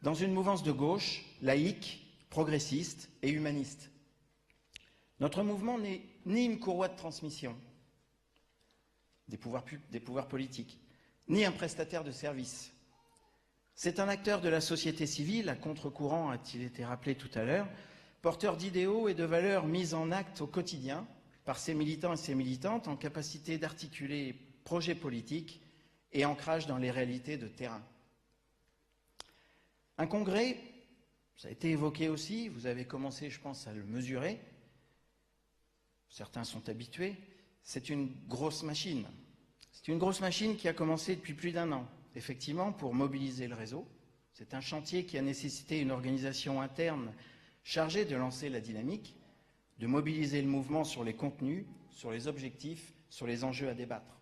dans une mouvance de gauche, laïque, progressiste et humaniste. Notre mouvement n'est ni une courroie de transmission des pouvoirs politiques, ni un prestataire de services. C'est un acteur de la société civile, à contre-courant, a-t-il été rappelé tout à l'heure, porteur d'idéaux et de valeurs mises en acte au quotidien par ses militants et ses militantes, en capacité d'articuler projets politiques et ancrage dans les réalités de terrain. Un congrès, ça a été évoqué aussi, vous avez commencé, je pense, à le mesurer, certains sont habitués, c'est une grosse machine. C'est une grosse machine qui a commencé depuis plus d'1 an, effectivement, pour mobiliser le réseau. C'est un chantier qui a nécessité une organisation interne chargée de lancer la dynamique, de mobiliser le mouvement sur les contenus, sur les objectifs, sur les enjeux à débattre.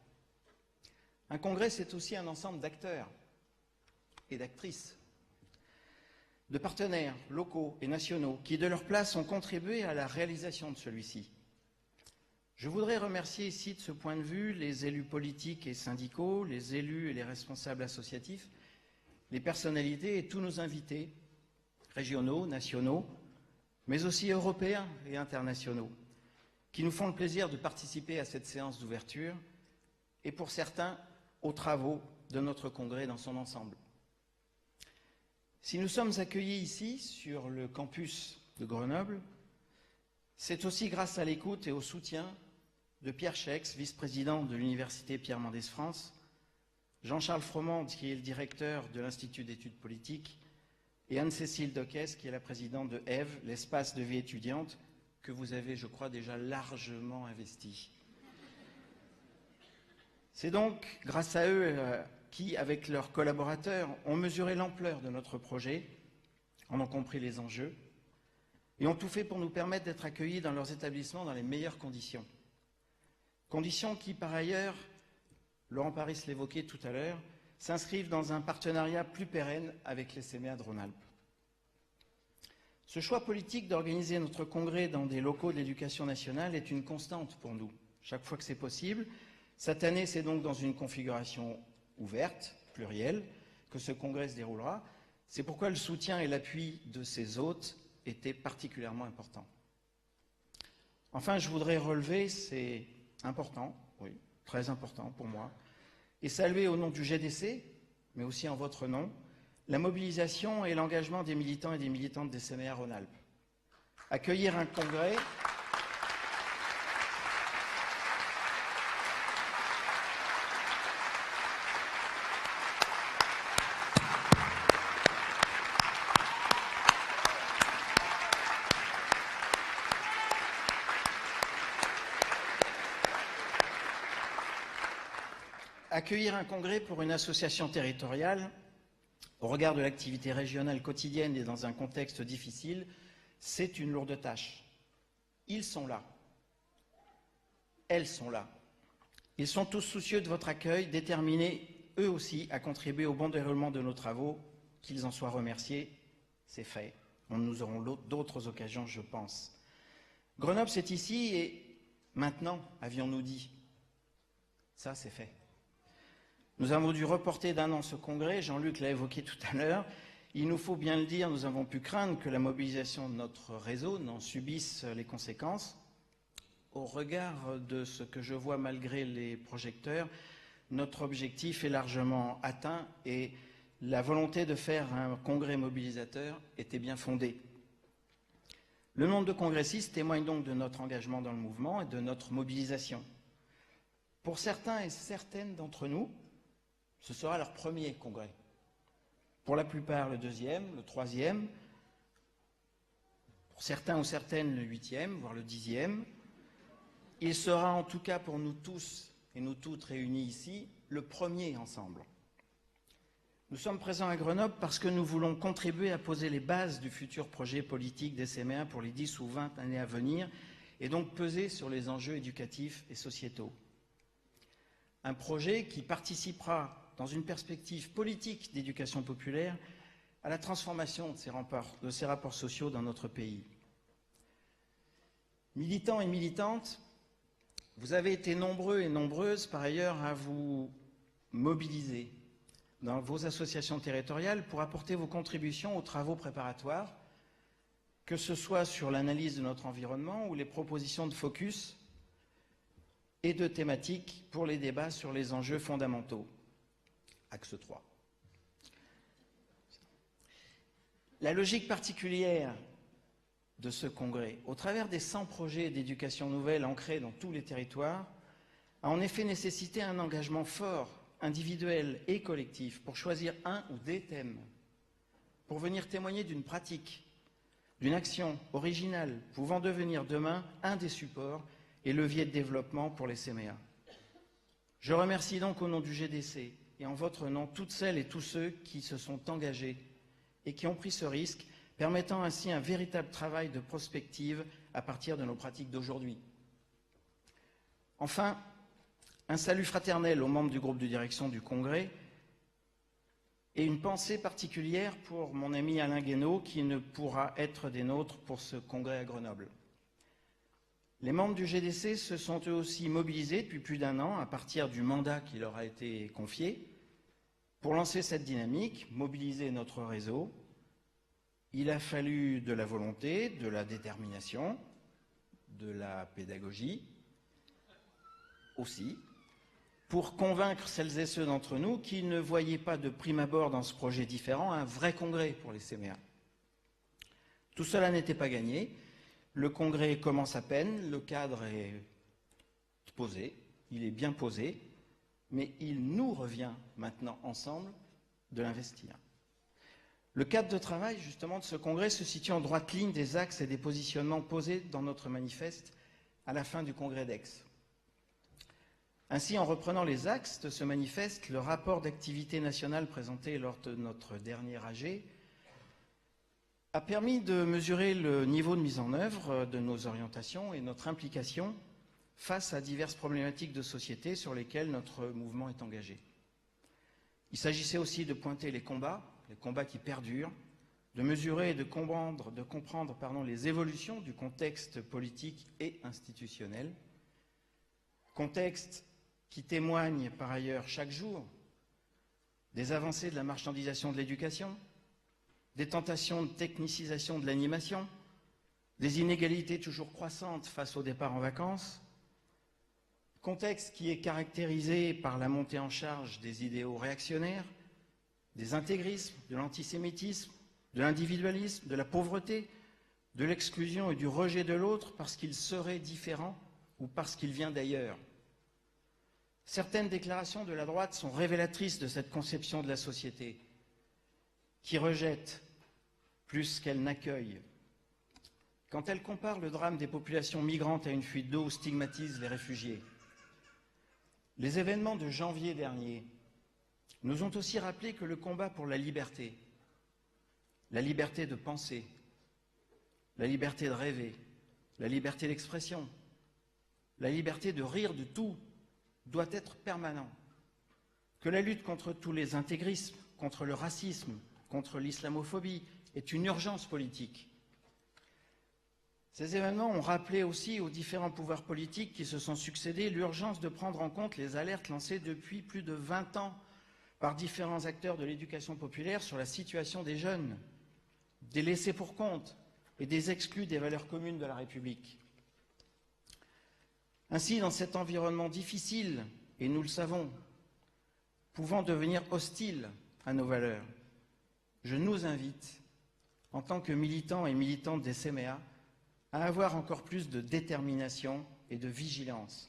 Un congrès, c'est aussi un ensemble d'acteurs et d'actrices, de partenaires locaux et nationaux qui, de leur place, ont contribué à la réalisation de celui-ci. Je voudrais remercier ici, de ce point de vue, les élus politiques et syndicaux, les élus et les responsables associatifs, les personnalités et tous nos invités régionaux, nationaux, mais aussi européens et internationaux, qui nous font le plaisir de participer à cette séance d'ouverture et pour certains aux travaux de notre congrès dans son ensemble. Si nous sommes accueillis ici, sur le campus de Grenoble, c'est aussi grâce à l'écoute et au soutien de Pierre Schex, vice-président de l'Université Pierre Mendès France, Jean-Charles Froment, qui est le directeur de l'Institut d'études politiques, et Anne-Cécile Doquès, qui est la présidente de EVE, l'espace de vie étudiante, que vous avez, je crois, déjà largement investi. C'est donc grâce à eux qui, avec leurs collaborateurs, ont mesuré l'ampleur de notre projet, en ont compris les enjeux, et ont tout fait pour nous permettre d'être accueillis dans leurs établissements dans les meilleures conditions. Conditions qui, par ailleurs, Laurent Paris l'évoquait tout à l'heure, s'inscrivent dans un partenariat plus pérenne avec les CMA de Rhône-Alpes. Ce choix politique d'organiser notre congrès dans des locaux de l'éducation nationale est une constante pour nous, chaque fois que c'est possible. Cette année, c'est donc dans une configuration ouverte, plurielle, que ce congrès se déroulera. C'est pourquoi le soutien et l'appui de ses hôtes étaient particulièrement importants. Enfin, je voudrais relever, c'est important, oui, très important pour moi, et saluer au nom du GDC, mais aussi en votre nom, la mobilisation et l'engagement des militants et des militantes des CMA Rhône-Alpes. Accueillir un congrès pour une association territoriale, au regard de l'activité régionale quotidienne et dans un contexte difficile, c'est une lourde tâche. Ils sont là. Elles sont là. Ils sont tous soucieux de votre accueil, déterminés, eux aussi, à contribuer au bon déroulement de nos travaux. Qu'ils en soient remerciés, c'est fait. Nous aurons d'autres occasions, je pense. Grenoble, c'est ici et maintenant, avions-nous dit. Ça, c'est fait. Nous avons dû reporter d'1 an ce congrès, Jean-Luc l'a évoqué tout à l'heure. Il nous faut bien le dire, nous avons pu craindre que la mobilisation de notre réseau n'en subisse les conséquences. Au regard de ce que je vois malgré les projecteurs, notre objectif est largement atteint et la volonté de faire un congrès mobilisateur était bien fondée. Le nombre de congressistes témoigne donc de notre engagement dans le mouvement et de notre mobilisation. Pour certains et certaines d'entre nous, ce sera leur premier congrès. Pour la plupart, le 2e, le 3e. Pour certains ou certaines, le 8e, voire le 10e. Il sera en tout cas pour nous tous et nous toutes réunis ici, le premier ensemble. Nous sommes présents à Grenoble parce que nous voulons contribuer à poser les bases du futur projet politique des CMA pour les 10 ou 20 années à venir et donc peser sur les enjeux éducatifs et sociétaux. Un projet qui participera dans une perspective politique d'éducation populaire, à la transformation de ces rapports sociaux dans notre pays. Militants et militantes, vous avez été nombreux et nombreuses par ailleurs à vous mobiliser dans vos associations territoriales pour apporter vos contributions aux travaux préparatoires, que ce soit sur l'analyse de notre environnement ou les propositions de focus et de thématiques pour les débats sur les enjeux fondamentaux. Axe 3. La logique particulière de ce congrès, au travers des 100 projets d'éducation nouvelle ancrés dans tous les territoires, a en effet nécessité un engagement fort, individuel et collectif, pour choisir un ou des thèmes, pour venir témoigner d'une pratique, d'une action originale, pouvant devenir demain un des supports et leviers de développement pour les CMA. Je remercie donc au nom du GDC et en votre nom toutes celles et tous ceux qui se sont engagés et qui ont pris ce risque, permettant ainsi un véritable travail de prospective à partir de nos pratiques d'aujourd'hui. Enfin, un salut fraternel aux membres du groupe de direction du Congrès et une pensée particulière pour mon ami Alain Guénaud qui ne pourra être des nôtres pour ce congrès à Grenoble. Les membres du GDC se sont eux aussi mobilisés depuis plus d'1 an à partir du mandat qui leur a été confié pour lancer cette dynamique, mobiliser notre réseau Il a fallu de la volonté, de la détermination, de la pédagogie aussi, pour convaincre celles et ceux d'entre nous qui ne voyaient pas de prime abord dans ce projet différent un vrai congrès pour les CMA. Tout cela n'était pas gagné. Le congrès commence à peine, le cadre est posé, il est bien posé, mais il nous revient maintenant ensemble de l'investir. Le cadre de travail, justement, de ce congrès se situe en droite ligne des axes et des positionnements posés dans notre manifeste à la fin du congrès d'Aix. Ainsi, en reprenant les axes de ce manifeste, le rapport d'activité nationale présenté lors de notre dernier AG a permis de mesurer le niveau de mise en œuvre de nos orientations et notre implication face à diverses problématiques de société sur lesquelles notre mouvement est engagé. Il s'agissait aussi de pointer les combats qui perdurent, de mesurer et de comprendre les évolutions du contexte politique et institutionnel, contexte qui témoigne par ailleurs chaque jour des avancées de la marchandisation de l'éducation, des tentations de technicisation de l'animation, des inégalités toujours croissantes face au départ en vacances, contexte qui est caractérisé par la montée en charge des idéaux réactionnaires, des intégrismes, de l'antisémitisme, de l'individualisme, de la pauvreté, de l'exclusion et du rejet de l'autre parce qu'il serait différent ou parce qu'il vient d'ailleurs. Certaines déclarations de la droite sont révélatrices de cette conception de la société, qui rejette plus qu'elle n'accueille. Quand elle compare le drame des populations migrantes à une fuite d'eau ou stigmatise les réfugiés. Les événements de janvier dernier nous ont aussi rappelé que le combat pour la liberté de penser, la liberté de rêver, la liberté d'expression, la liberté de rire de tout, doit être permanent, que la lutte contre tous les intégrismes, contre le racisme, contre l'islamophobie est une urgence politique. Ces événements ont rappelé aussi aux différents pouvoirs politiques qui se sont succédés l'urgence de prendre en compte les alertes lancées depuis plus de 20 ans par différents acteurs de l'éducation populaire sur la situation des jeunes, des laissés pour compte et des exclus des valeurs communes de la République. Ainsi, dans cet environnement difficile, et nous le savons, pouvant devenir hostile à nos valeurs, je nous invite, en tant que militants et militantes des CMA, à avoir encore plus de détermination et de vigilance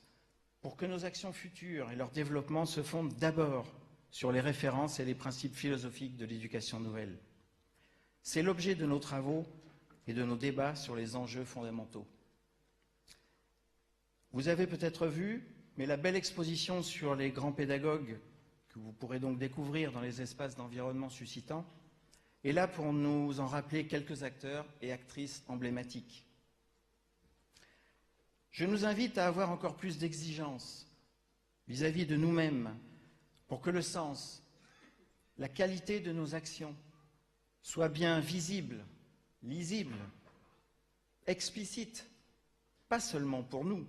pour que nos actions futures et leur développement se fondent d'abord sur les références et les principes philosophiques de l'éducation nouvelle. C'est l'objet de nos travaux et de nos débats sur les enjeux fondamentaux. Vous avez peut-être vu, mais la belle exposition sur les grands pédagogues, que vous pourrez donc découvrir dans les espaces d'environnement suscitants, est là pour nous en rappeler quelques acteurs et actrices emblématiques. Je nous invite à avoir encore plus d'exigence vis-à-vis de nous-mêmes pour que le sens, la qualité de nos actions soient bien visibles, lisibles, explicites, pas seulement pour nous,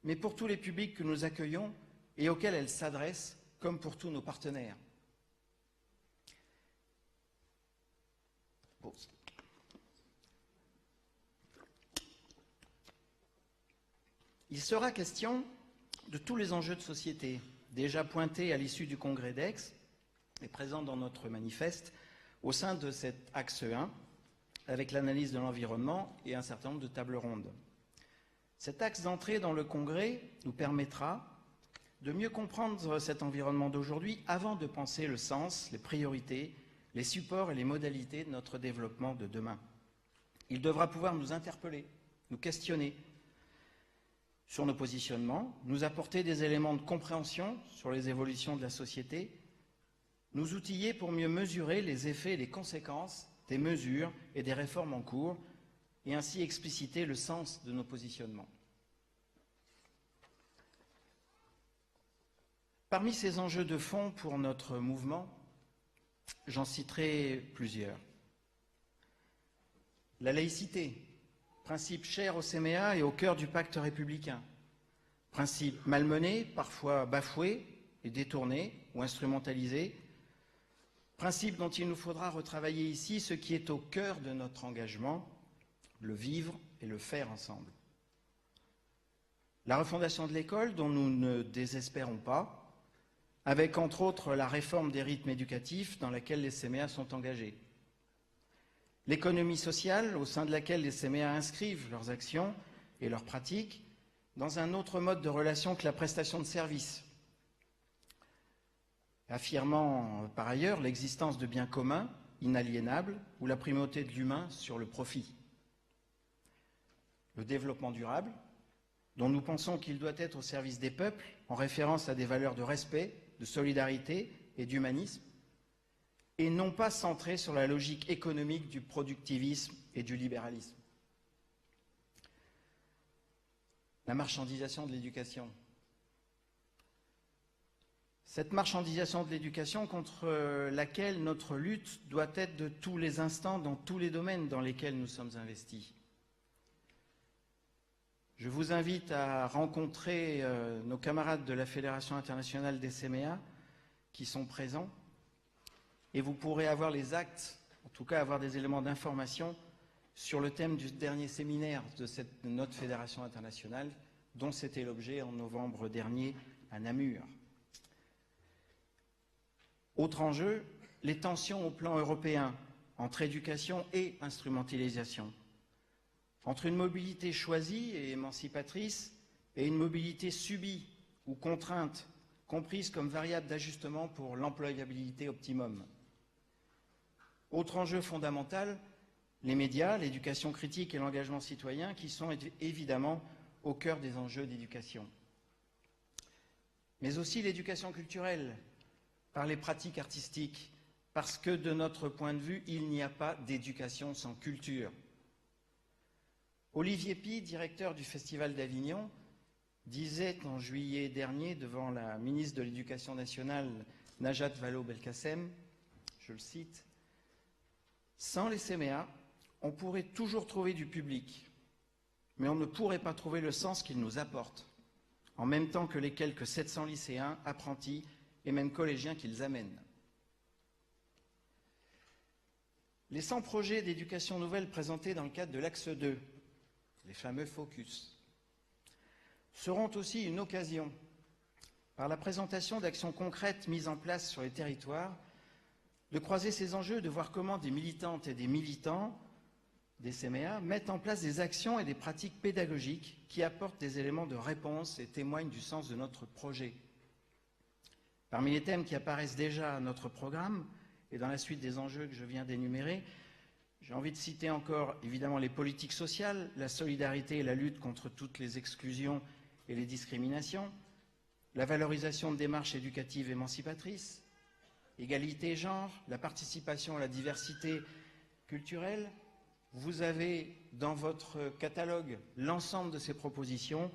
mais pour tous les publics que nous accueillons et auxquels elles s'adressent, comme pour tous nos partenaires. Pause. Il sera question de tous les enjeux de société, déjà pointés à l'issue du congrès d'Aix et présents dans notre manifeste, au sein de cet axe 1, avec l'analyse de l'environnement et un certain nombre de tables rondes. Cet axe d'entrée dans le congrès nous permettra de mieux comprendre cet environnement d'aujourd'hui avant de penser le sens, les priorités, les supports et les modalités de notre développement de demain. Il devra pouvoir nous interpeller, nous questionner sur nos positionnements, nous apporter des éléments de compréhension sur les évolutions de la société, nous outiller pour mieux mesurer les effets et les conséquences des mesures et des réformes en cours et ainsi expliciter le sens de nos positionnements. Parmi ces enjeux de fond pour notre mouvement, j'en citerai plusieurs. La laïcité, principe cher au CMA et au cœur du pacte républicain. Principe malmené, parfois bafoué et détourné ou instrumentalisé Principe dont il nous faudra retravailler ici ce qui est au cœur de notre engagement, le vivre et le faire ensemble. La refondation de l'école, dont nous ne désespérons pas, avec entre autres la réforme des rythmes éducatifs dans laquelle les CMA sont engagés. L'économie sociale, au sein de laquelle les CMA inscrivent leurs actions et leurs pratiques dans un autre mode de relation que la prestation de services, affirmant par ailleurs l'existence de biens communs, inaliénables, ou la primauté de l'humain sur le profit. Le développement durable, dont nous pensons qu'il doit être au service des peuples, en référence à des valeurs de respect, de solidarité et d'humanisme, et non pas centré sur la logique économique du productivisme et du libéralisme. La marchandisation de l'éducation. Cette marchandisation de l'éducation contre laquelle notre lutte doit être de tous les instants dans tous les domaines dans lesquels nous sommes investis. Je vous invite à rencontrer nos camarades de la Fédération internationale des CMA qui sont présents et vous pourrez avoir les actes, en tout cas avoir des éléments d'information sur le thème du dernier séminaire de notre Fédération internationale dont c'était l'objet en novembre dernier à Namur. Autre enjeu, les tensions au plan européen entre éducation et instrumentalisation, entre une mobilité choisie et émancipatrice et une mobilité subie ou contrainte, comprise comme variable d'ajustement pour l'employabilité optimum. Autre enjeu fondamental, les médias, l'éducation critique et l'engagement citoyen qui sont évidemment au cœur des enjeux d'éducation. Mais aussi l'éducation culturelle, par les pratiques artistiques, parce que de notre point de vue, il n'y a pas d'éducation sans culture. Olivier Py, directeur du Festival d'Avignon, disait en juillet dernier devant la ministre de l'Éducation nationale, Najat Vallaud-Belkacem, je le cite, « Sans les CMA, on pourrait toujours trouver du public, mais on ne pourrait pas trouver le sens qu'ils nous apportent, en même temps que les quelques 700 lycéens, apprentis et même collégiens qu'ils amènent. » Les 100 projets d'éducation nouvelle présentés dans le cadre de l'Axe 2, les fameux focus, seront aussi une occasion, par la présentation d'actions concrètes mises en place sur les territoires, de croiser ces enjeux, de voir comment des militantes et des militants des CMA mettent en place des actions et des pratiques pédagogiques qui apportent des éléments de réponse et témoignent du sens de notre projet. Parmi les thèmes qui apparaissent déjà à notre programme et dans la suite des enjeux que je viens d'énumérer, j'ai envie de citer encore évidemment les politiques sociales, la solidarité et la lutte contre toutes les exclusions et les discriminations, la valorisation de démarches éducatives émancipatrices, égalité genre, la participation à la diversité culturelle. Vous avez dans votre catalogue l'ensemble de ces propositions.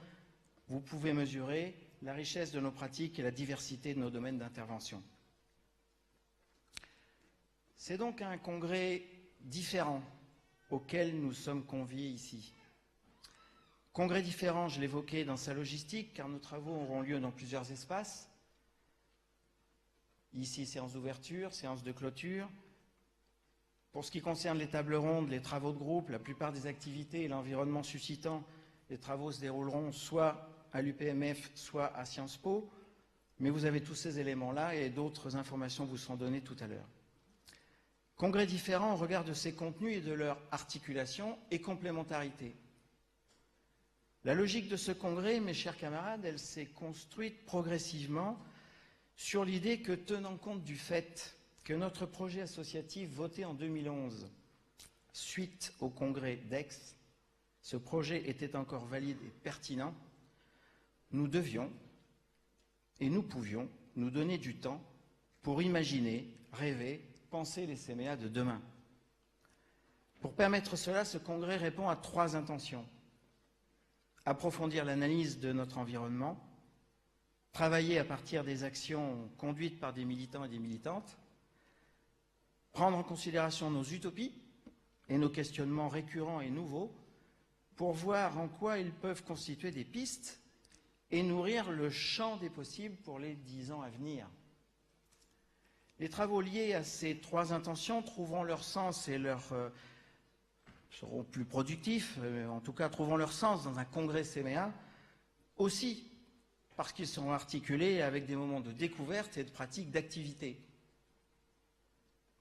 Vous pouvez mesurer la richesse de nos pratiques et la diversité de nos domaines d'intervention. C'est donc un congrès différent auquel nous sommes conviés ici. Congrès différent, je l'évoquais, dans sa logistique, car nos travaux auront lieu dans plusieurs espaces. Ici, séance d'ouverture, séance de clôture. Pour ce qui concerne les tables rondes, les travaux de groupe, la plupart des activités et l'environnement suscitant, les travaux se dérouleront soit à l'UPMF, soit à Sciences Po. Mais vous avez tous ces éléments-là et d'autres informations vous seront données tout à l'heure. Congrès différents au regard de ses contenus et de leur articulation et complémentarité. La logique de ce congrès, mes chers camarades, elle s'est construite progressivement sur l'idée que, tenant compte du fait que notre projet associatif voté en 2011, suite au congrès d'Aix, ce projet était encore valide et pertinent, nous devions et nous pouvions nous donner du temps pour imaginer, rêver, penser les CMA de demain. Pour permettre cela, ce congrès répond à 3 intentions. Approfondir l'analyse de notre environnement, travailler à partir des actions conduites par des militants et des militantes, prendre en considération nos utopies et nos questionnements récurrents et nouveaux pour voir en quoi ils peuvent constituer des pistes et nourrir le champ des possibles pour les 10 ans à venir. Les travaux liés à ces trois intentions trouveront leur sens et seront plus productifs, en tout cas trouveront leur sens dans un congrès CMA, aussi parce qu'ils seront articulés avec des moments de découverte et de pratique d'activité.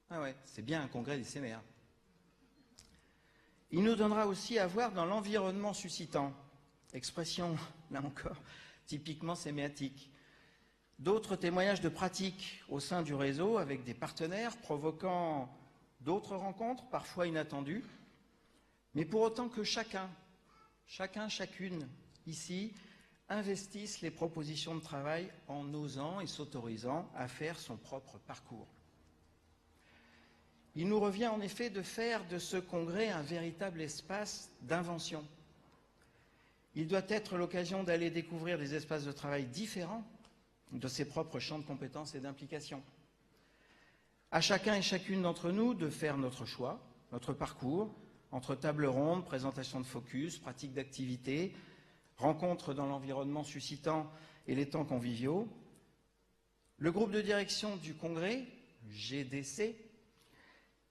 Ah ouais, c'est bien un congrès des CMA. Il nous donnera aussi à voir dans l'environnement suscitant, expression, là encore, typiquement séméatique, d'autres témoignages de pratique au sein du réseau avec des partenaires provoquant d'autres rencontres, parfois inattendues, mais pour autant que chacune, ici, investisse les propositions de travail en osant et s'autorisant à faire son propre parcours. Il nous revient en effet de faire de ce congrès un véritable espace d'invention. Il doit être l'occasion d'aller découvrir des espaces de travail différents de ses propres champs de compétences et d'implication. À chacun et chacune d'entre nous de faire notre choix, notre parcours, entre table ronde, présentation de focus, pratique d'activité, rencontres dans l'environnement suscitant et les temps conviviaux. Le groupe de direction du congrès, GDC,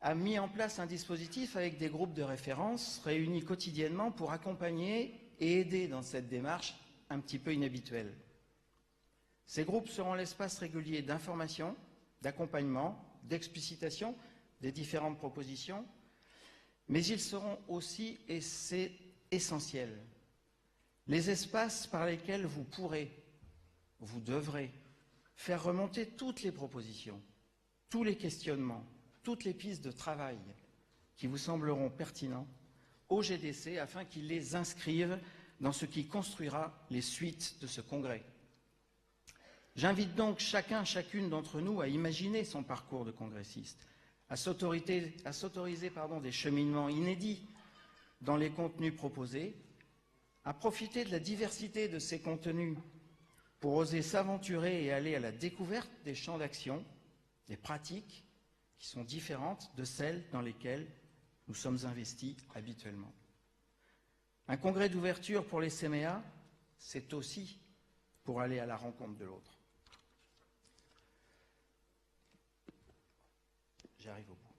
a mis en place un dispositif avec des groupes de référence réunis quotidiennement pour accompagner et aider dans cette démarche un petit peu inhabituelle. Ces groupes seront l'espace régulier d'information, d'accompagnement, d'explicitation des différentes propositions, mais ils seront aussi, et c'est essentiel, les espaces par lesquels vous pourrez, vous devrez, faire remonter toutes les propositions, tous les questionnements, toutes les pistes de travail qui vous sembleront pertinents au GDC afin qu'ils les inscrivent dans ce qui construira les suites de ce congrès. J'invite donc chacune d'entre nous à imaginer son parcours de congressiste, à s'autoriser des cheminements inédits dans les contenus proposés, à profiter de la diversité de ces contenus pour oser s'aventurer et aller à la découverte des champs d'action, des pratiques qui sont différentes de celles dans lesquelles nous sommes investis habituellement. Un congrès d'ouverture pour les CMA, c'est aussi pour aller à la rencontre de l'autre. J'arrive au bout.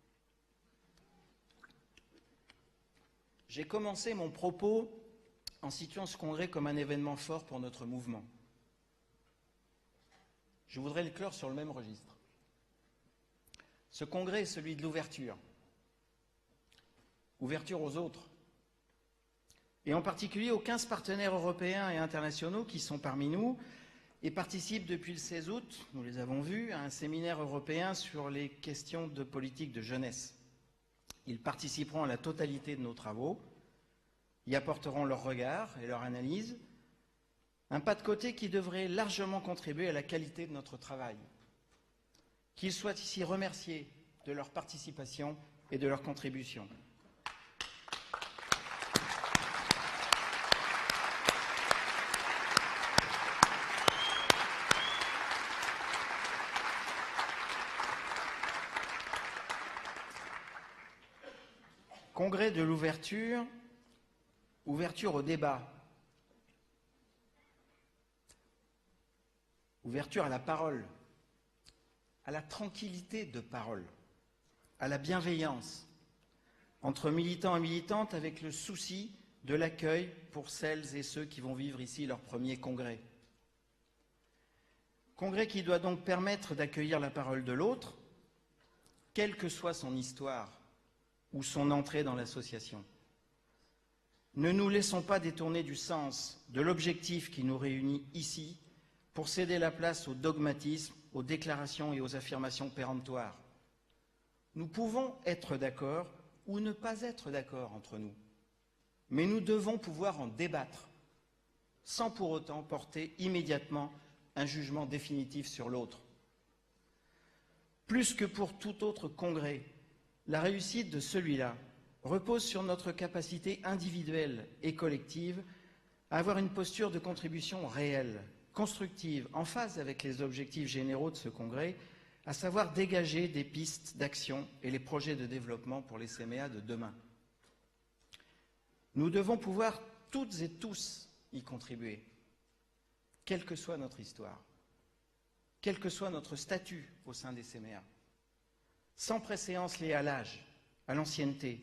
J'ai commencé mon propos en situant ce congrès comme un événement fort pour notre mouvement. Je voudrais le clore sur le même registre. Ce congrès est celui de l'ouverture. Ouverture aux autres. Et en particulier aux 15 partenaires européens et internationaux qui sont parmi nous et participent depuis le 16 août, nous les avons vus, à un séminaire européen sur les questions de politique de jeunesse. Ils participeront à la totalité de nos travaux, y apporteront leur regard et leur analyse, un pas de côté qui devrait largement contribuer à la qualité de notre travail. Qu'ils soient ici remerciés de leur participation et de leur contribution. Congrès de l'ouverture, ouverture au débat, ouverture à la parole, à la tranquillité de parole, à la bienveillance, entre militants et militantes avec le souci de l'accueil pour celles et ceux qui vont vivre ici leur premier congrès. Congrès qui doit donc permettre d'accueillir la parole de l'autre, quelle que soit son histoire ou son entrée dans l'association. Ne nous laissons pas détourner du sens, de l'objectif qui nous réunit ici pour céder la place au dogmatisme, aux déclarations et aux affirmations péremptoires. Nous pouvons être d'accord ou ne pas être d'accord entre nous, mais nous devons pouvoir en débattre, sans pour autant porter immédiatement un jugement définitif sur l'autre. Plus que pour tout autre congrès, la réussite de celui-là repose sur notre capacité individuelle et collective à avoir une posture de contribution réelle, constructive, en phase avec les objectifs généraux de ce congrès, à savoir dégager des pistes d'action et les projets de développement pour les CMA de demain. Nous devons pouvoir toutes et tous y contribuer, quelle que soit notre histoire, quel que soit notre statut au sein des CMA, sans préséance liée à l'âge, à l'ancienneté,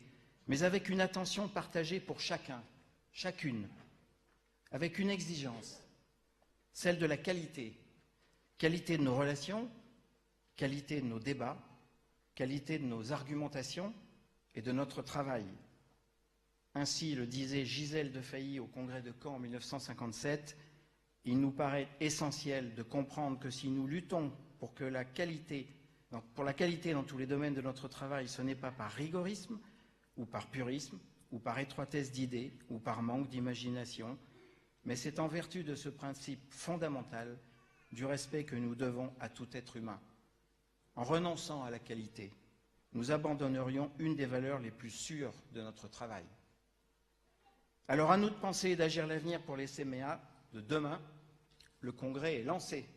mais avec une attention partagée pour chacun, chacune, avec une exigence, celle de la qualité, qualité de nos relations, qualité de nos débats, qualité de nos argumentations et de notre travail. Ainsi le disait Gisèle de Failly au congrès de Caen en 1957, il nous paraît essentiel de comprendre que si nous luttons pour la qualité dans tous les domaines de notre travail, ce n'est pas par rigorisme ou par purisme ou par étroitesse d'idées ou par manque d'imagination, mais c'est en vertu de ce principe fondamental du respect que nous devons à tout être humain. En renonçant à la qualité, nous abandonnerions une des valeurs les plus sûres de notre travail. Alors à nous de penser et d'agir l'avenir pour les CMA de demain. Le congrès est lancé.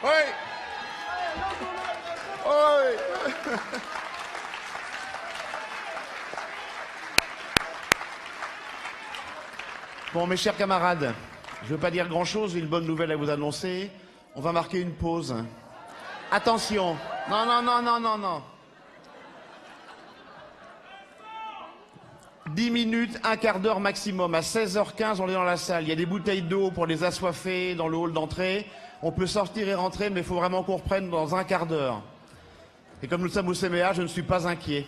Oui. Oui. Bon, mes chers camarades, je ne veux pas dire grand-chose, j'ai une bonne nouvelle à vous annoncer. On va marquer une pause. Attention. Non, non, non, non, non, non. 10 minutes, un quart d'heure maximum. À 16h15, on est dans la salle. Il y a des bouteilles d'eau pour les assoiffés dans le hall d'entrée. On peut sortir et rentrer, mais il faut vraiment qu'on reprenne dans un quart d'heure. Et comme nous sommes au CMA, je ne suis pas inquiet.